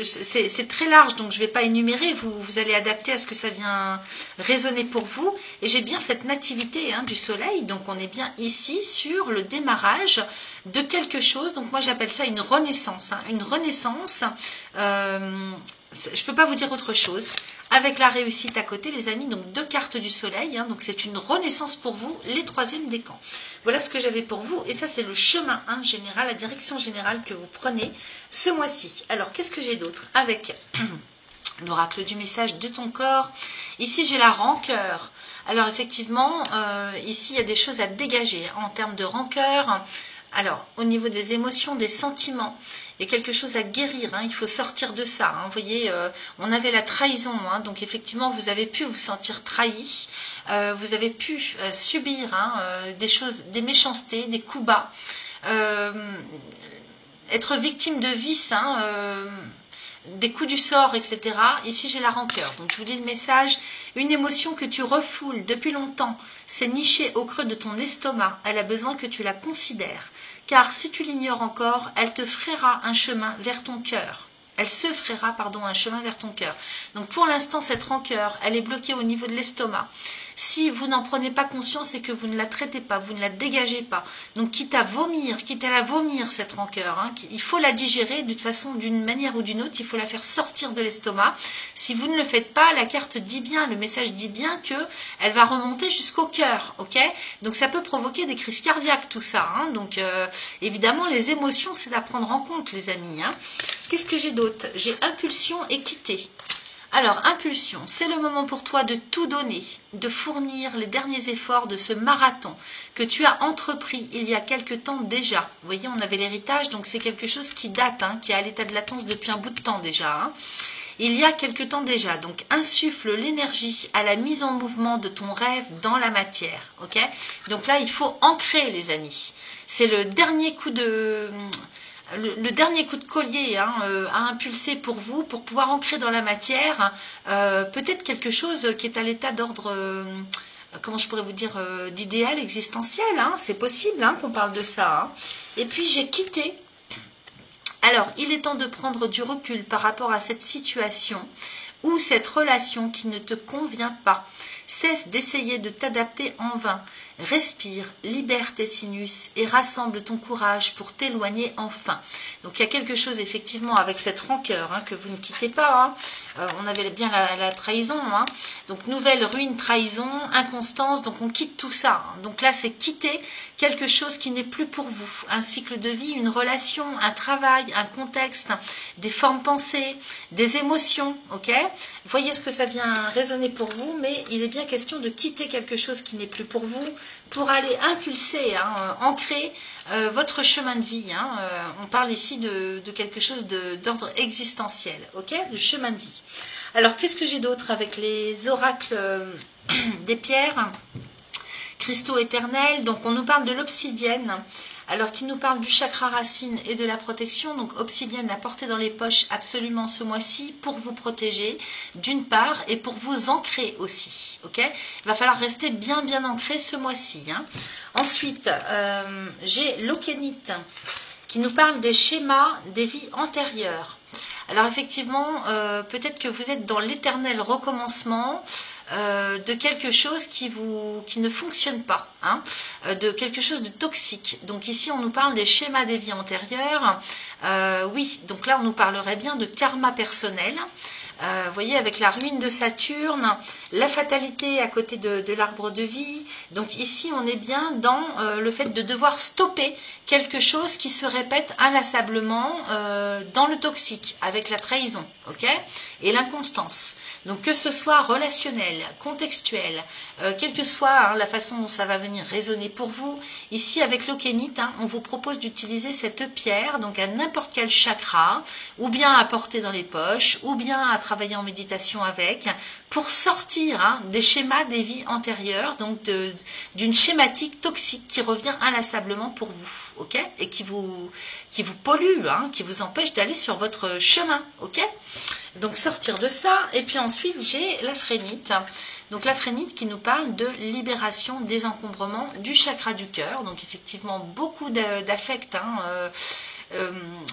c'est très large, donc je ne vais pas énumérer, vous allez adapter à ce que ça vient résonner pour vous. Et j'ai bien cette nativité hein, du soleil, donc on est bien ici sur le démarrage de quelque chose. Donc moi j'appelle ça une renaissance, hein, une renaissance, je ne peux pas vous dire autre chose. Avec la réussite à côté, les amis, donc deux cartes du soleil, hein, donc c'est une renaissance pour vous, les troisièmes décans. Voilà ce que j'avais pour vous, et ça c'est le chemin hein, général, la direction générale que vous prenez ce mois-ci. Alors qu'est-ce que j'ai d'autre? Avec l'oracle du message de ton corps, ici j'ai la rancœur. Alors effectivement, ici il y a des choses à dégager en termes de rancœur. Alors, au niveau des émotions, des sentiments, il y a quelque chose à guérir, hein, il faut sortir de ça. Hein, vous voyez, on avait la trahison, hein, donc effectivement, vous avez pu vous sentir trahi, vous avez pu subir hein, des choses, des méchancetés, des coups bas, être victime de vices, hein, des coups du sort, etc. Ici, j'ai la rancœur. Donc, je vous lis le message. Une émotion que tu refoules depuis longtemps s'est nichée au creux de ton estomac. Elle a besoin que tu la considères. Car si tu l'ignores encore, elle te frayera un chemin vers ton cœur. Elle se frayera, pardon, un chemin vers ton cœur. Donc, pour l'instant, cette rancœur, elle est bloquée au niveau de l'estomac. Si vous n'en prenez pas conscience et que vous ne la traitez pas, vous ne la dégagez pas, donc quitte à la vomir cette rancœur, hein, il faut la digérer de toute façon, d'une manière ou d'une autre, il faut la faire sortir de l'estomac. Si vous ne le faites pas, la carte dit bien, le message dit bien que elle va remonter jusqu'au cœur, ok? Donc ça peut provoquer des crises cardiaques, tout ça. Hein, donc évidemment, les émotions, c'est à prendre en compte, les amis. Hein. Qu'est-ce que j'ai d'autre? J'ai impulsion et quitter. Alors, impulsion, c'est le moment pour toi de tout donner, de fournir les derniers efforts de ce marathon que tu as entrepris il y a quelque temps déjà. Vous voyez, on avait l'héritage, donc c'est quelque chose qui date, hein, qui est à l'état de latence depuis un bout de temps déjà. Hein. il y a quelque temps déjà. Donc insuffle l'énergie à la mise en mouvement de ton rêve dans la matière. Ok? Donc là, il faut ancrer, les amis. C'est le dernier coup de... Le dernier coup de collier hein, à impulser pour vous, pour pouvoir ancrer dans la matière peut-être quelque chose qui est à l'état d'ordre, comment je pourrais vous dire, d'idéal existentiel. Hein, c'est possible hein, qu'on parle de ça. Hein. Et puis j'ai quitté. Alors, il est temps de prendre du recul par rapport à cette situation ou cette relation qui ne te convient pas. Cesse d'essayer de t'adapter en vain. Respire, libère tes sinus et rassemble ton courage pour t'éloigner enfin. Donc il y a quelque chose effectivement avec cette rancœur hein, que vous ne quittez pas. Hein. On avait bien la trahison. Hein. Donc nouvelle ruine, trahison, inconstance. Donc on quitte tout ça. Hein. Donc là c'est quitter quelque chose qui n'est plus pour vous. Un cycle de vie, une relation, un travail, un contexte, des formes pensées, des émotions. Ok ? Voyez ce que ça vient résonner pour vous, mais il est bien question de quitter quelque chose qui n'est plus pour vous pour aller impulser, hein, ancrer votre chemin de vie. Hein. On parle ici de quelque chose d'ordre existentiel, ok, de chemin de vie. Alors, qu'est-ce que j'ai d'autre avec les oracles des pierres, cristaux éternels? Donc, on nous parle de l'obsidienne. Alors qu'il nous parle du chakra racine et de la protection, donc obsidienne à porter dans les poches absolument ce mois-ci pour vous protéger d'une part et pour vous ancrer aussi. Ok ? Il va falloir rester bien ancré ce mois-ci. Hein. Ensuite, j'ai l'okénite qui nous parle des schémas des vies antérieures. Alors effectivement, peut-être que vous êtes dans l'éternel recommencement de quelque chose qui ne fonctionne pas, hein, de quelque chose de toxique. Donc ici, on nous parle des schémas des vies antérieures. Oui, donc là, on nous parlerait bien de karma personnel. Vous voyez, avec la ruine de Saturne, la fatalité à côté de l'arbre de vie. Donc ici, on est bien dans le fait de devoir stopper quelque chose qui se répète inlassablement dans le toxique, avec la trahison, ok, et l'inconstance. Donc que ce soit relationnel, contextuel, quelle que soit hein, la façon dont ça va venir résonner pour vous, ici avec l'okénite, hein, on vous propose d'utiliser cette pierre, donc à n'importe quel chakra, ou bien à porter dans les poches, ou bien à travailler en méditation avec, pour sortir hein, des schémas des vies antérieures, donc d'une schématique toxique qui revient inlassablement pour vous, ok, et qui vous pollue, hein, qui vous empêche d'aller sur votre chemin, ok. Donc sortir de ça, et puis ensuite j'ai la phrénite. Donc la phrénite qui nous parle de libération, désencombrement du chakra du cœur. Donc effectivement beaucoup d'affect, hein,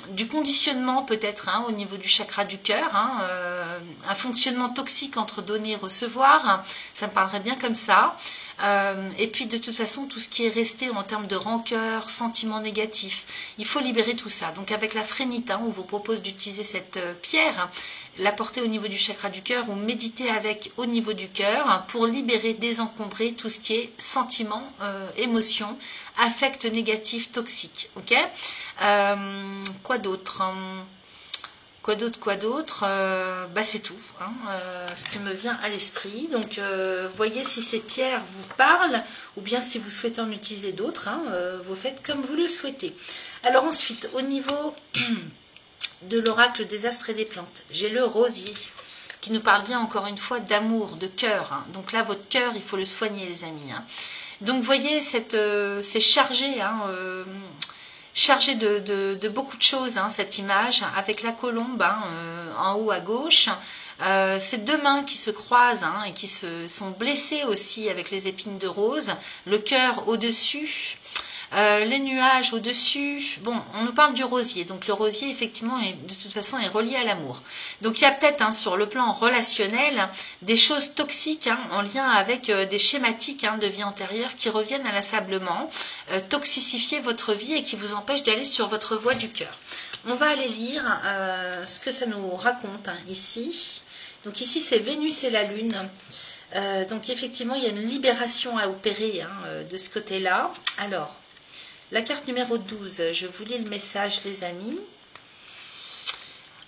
du conditionnement peut-être hein, au niveau du chakra du cœur, hein, un fonctionnement toxique entre donner et recevoir, hein, ça me parlerait bien comme ça. Et puis de toute façon tout ce qui est resté en termes de rancœur, sentiments négatifs, il faut libérer tout ça. Donc avec la phrénite, hein, on vous propose d'utiliser cette pierre, la porter au niveau du chakra du cœur ou méditer avec au niveau du cœur hein, pour libérer, désencombrer tout ce qui est sentiments, émotions, affects négatifs, toxiques. Ok. Quoi d'autre? Quoi d'autre c'est tout, hein, ce qui me vient à l'esprit. Donc, voyez si ces pierres vous parlent, ou bien si vous souhaitez en utiliser d'autres, hein, vous faites comme vous le souhaitez. Alors ensuite, au niveau de l'oracle des astres et des plantes, j'ai le rosier, qui nous parle bien encore une fois d'amour, de cœur. Hein. Donc là, votre cœur, il faut le soigner, les amis. Hein. Donc, voyez, c'est chargé, hein, chargé de beaucoup de choses, hein, cette image, avec la colombe hein, en haut à gauche. Ces deux mains qui se croisent hein, et qui sont blessées aussi avec les épines de rose, le cœur au-dessus, les nuages au-dessus. Bon, on nous parle du rosier. Donc le rosier, effectivement, de toute façon, est relié à l'amour. Donc il y a peut-être, hein, sur le plan relationnel, des choses toxiques hein, en lien avec des schématiques hein, de vie antérieure qui reviennent inlassablement, toxicifier votre vie et qui vous empêchent d'aller sur votre voie du cœur. On va aller lire ce que ça nous raconte hein, ici. Donc ici, c'est Vénus et la Lune. Donc effectivement, il y a une libération à opérer hein, de ce côté-là. Alors, la carte numéro 12, je vous lis le message, les amis.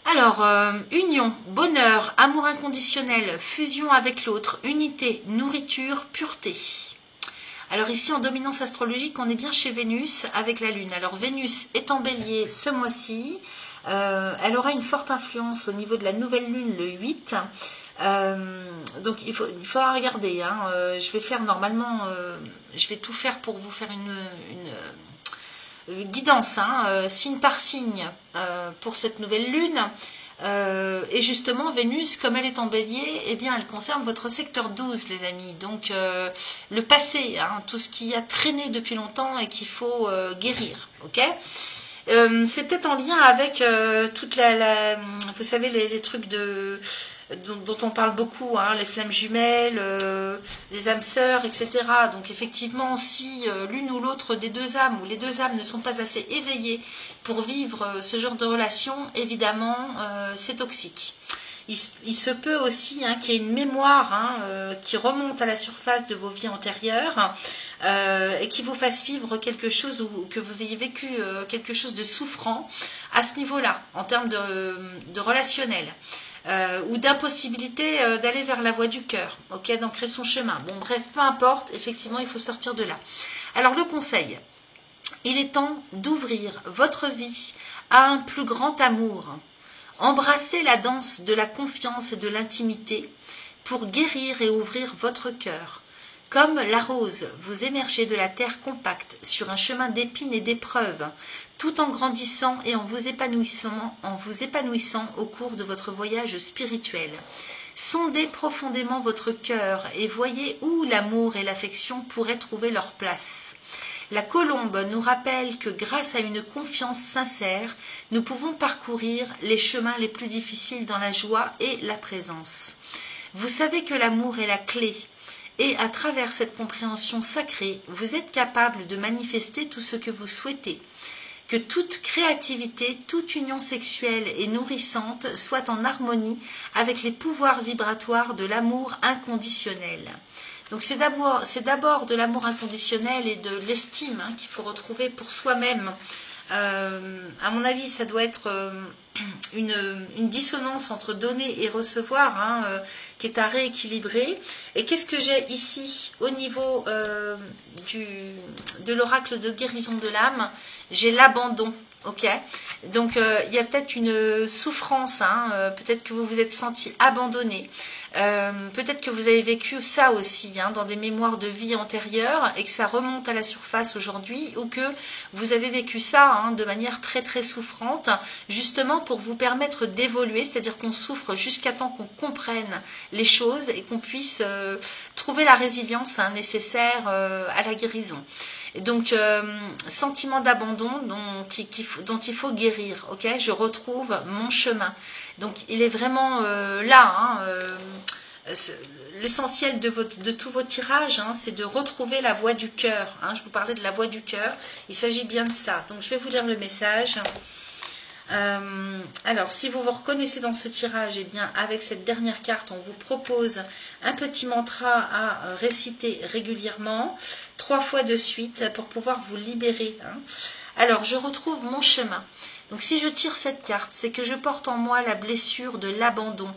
Alors, union, bonheur, amour inconditionnel, fusion avec l'autre, unité, nourriture, pureté. Alors ici, en dominance astrologique, on est bien chez Vénus avec la Lune. Alors Vénus est en bélier ce mois-ci, Elle aura une forte influence au niveau de la nouvelle lune le 8. Donc il faudra regarder. Hein. Je vais faire normalement, je vais tout faire pour vous faire une guidance, hein, signe par signe, pour cette nouvelle lune. Et justement, Vénus, comme elle est en bélier, eh bien, elle concerne votre secteur 12, les amis. Donc, le passé, hein, tout ce qui a traîné depuis longtemps et qu'il faut guérir. Ok. C'est peut-être en lien avec toute vous savez, les trucs dont on parle beaucoup, hein, les flammes jumelles, les âmes sœurs, etc. Donc effectivement, si l'une ou l'autre des deux âmes, ou les deux âmes ne sont pas assez éveillées pour vivre ce genre de relation, évidemment, c'est toxique. Il se peut aussi, hein, qu'il y ait une mémoire, hein, qui remonte à la surface de vos vies antérieures, et qui vous fasse vivre quelque chose, ou que vous ayez vécu quelque chose de souffrant à ce niveau-là, en termes de relationnel. Ou d'impossibilité d'aller vers la voie du cœur, ok, d'ancrer son chemin. Bon, bref, peu importe, effectivement, il faut sortir de là. Alors, le conseil, il est temps d'ouvrir votre vie à un plus grand amour. Embrassez la danse de la confiance et de l'intimité pour guérir et ouvrir votre cœur. Comme la rose, vous émergez de la terre compacte sur un chemin d'épines et d'épreuves, tout en grandissant et en vous épanouissant au cours de votre voyage spirituel. Sondez profondément votre cœur et voyez où l'amour et l'affection pourraient trouver leur place. La colombe nous rappelle que grâce à une confiance sincère, nous pouvons parcourir les chemins les plus difficiles dans la joie et la présence. Vous savez que l'amour est la clé. Et à travers cette compréhension sacrée, vous êtes capable de manifester tout ce que vous souhaitez. Que toute créativité, toute union sexuelle et nourrissante soit en harmonie avec les pouvoirs vibratoires de l'amour inconditionnel. Donc c'est d'abord de l'amour inconditionnel et de l'estime, hein, qu'il faut retrouver pour soi-même. À mon avis, ça doit être une dissonance entre donner et recevoir, hein, qui est à rééquilibrer. Et qu'est-ce que j'ai ici au niveau de l'oracle de guérison de l'âme? J'ai l'abandon. Ok, donc il y a peut-être une souffrance, hein, peut-être que vous vous êtes senti abandonné, peut-être que vous avez vécu ça aussi, hein, dans des mémoires de vie antérieures et que ça remonte à la surface aujourd'hui, ou que vous avez vécu ça, hein, de manière très très souffrante, justement pour vous permettre d'évoluer, c'est-à-dire qu'on souffre jusqu'à temps qu'on comprenne les choses et qu'on puisse trouver la résilience, hein, nécessaire à la guérison. Et donc, sentiment d'abandon dont il faut guérir. Ok, je retrouve mon chemin. Donc, il est vraiment là. Hein, l'essentiel de tous vos tirages, hein, c'est de retrouver la voie du cœur. Hein, je vous parlais de la voie du cœur. Il s'agit bien de ça. Donc, je vais vous lire le message. Alors, si vous vous reconnaissez dans ce tirage, eh bien, avec cette dernière carte, on vous propose un petit mantra à réciter régulièrement, 3 fois de suite, pour pouvoir vous libérer. Hein. Alors, je retrouve mon chemin. Donc, si je tire cette carte, c'est que je porte en moi la blessure de l'abandon.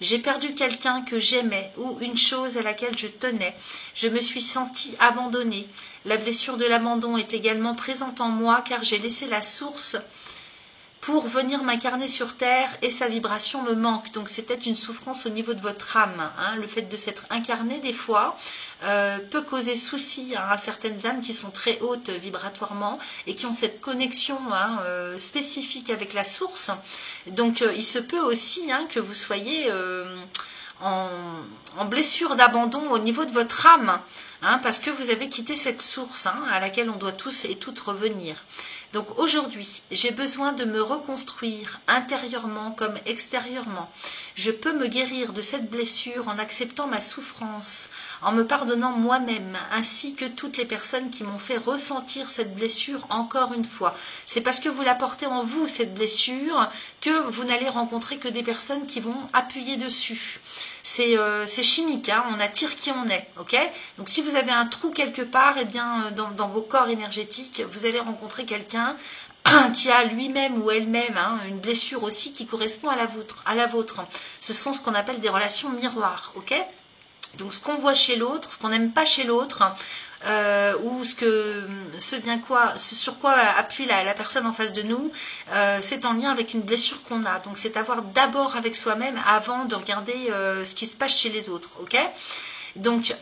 J'ai perdu quelqu'un que j'aimais ou une chose à laquelle je tenais. Je me suis sentie abandonnée. La blessure de l'abandon est également présente en moi car j'ai laissé la source pour venir m'incarner sur Terre et sa vibration me manque. Donc c'est peut-être une souffrance au niveau de votre âme. Hein. Le fait de s'être incarné des fois peut causer souci, hein, à certaines âmes qui sont très hautes vibratoirement et qui ont cette connexion, hein, spécifique avec la source. Donc il se peut aussi, hein, que vous soyez en blessure d'abandon au niveau de votre âme, hein, parce que vous avez quitté cette source, hein, à laquelle on doit tous et toutes revenir. Donc aujourd'hui, j'ai besoin de me reconstruire intérieurement comme extérieurement. Je peux me guérir de cette blessure en acceptant ma souffrance, en me pardonnant moi-même, ainsi que toutes les personnes qui m'ont fait ressentir cette blessure encore une fois. C'est parce que vous la portez en vous, cette blessure, que vous n'allez rencontrer que des personnes qui vont appuyer dessus. C'est chimique, hein, on attire qui on est, ok? Donc si vous avez un trou quelque part, eh bien, dans vos corps énergétiques, vous allez rencontrer quelqu'un qui a lui-même ou elle-même, hein, une blessure aussi qui correspond à la vôtre. Ce sont ce qu'on appelle des relations miroirs, ok? Donc ce qu'on voit chez l'autre, ce qu'on n'aime pas chez l'autre, ou sur quoi appuie la personne en face de nous, c'est en lien avec une blessure qu'on a. Donc c'est à voir d'abord avec soi-même avant de regarder ce qui se passe chez les autres. Ok? Donc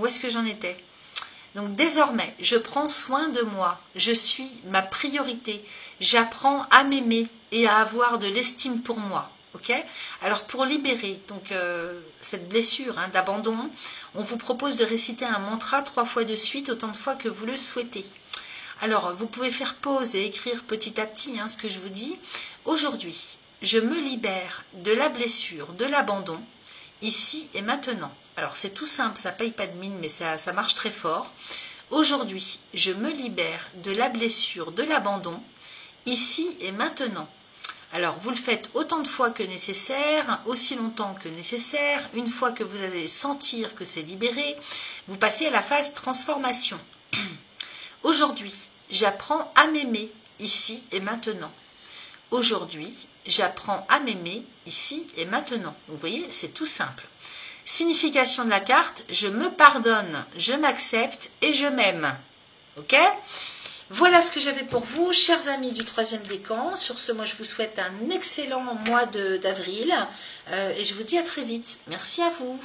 où est-ce que j'en étais? Donc désormais, je prends soin de moi, je suis ma priorité, j'apprends à m'aimer et à avoir de l'estime pour moi. Ok? Alors pour libérer donc cette blessure d'abandon, on vous propose de réciter un mantra 3 fois de suite, autant de fois que vous le souhaitez. Alors vous pouvez faire pause et écrire petit à petit ce que je vous dis. Aujourd'hui, je me libère de la blessure, de l'abandon, ici et maintenant. Alors c'est tout simple, ça paye pas de mine, mais ça marche très fort. Aujourd'hui, je me libère de la blessure, de l'abandon, ici et maintenant. Alors, vous le faites autant de fois que nécessaire, aussi longtemps que nécessaire. Une fois que vous allez sentir que c'est libéré, vous passez à la phase transformation. Aujourd'hui, j'apprends à m'aimer ici et maintenant. Aujourd'hui, j'apprends à m'aimer ici et maintenant. Vous voyez, c'est tout simple. Signification de la carte, je me pardonne, je m'accepte et je m'aime. Ok ? Voilà ce que j'avais pour vous, chers amis du 3e décan. Sur ce, moi, je vous souhaite un excellent mois d'avril et je vous dis à très vite. Merci à vous.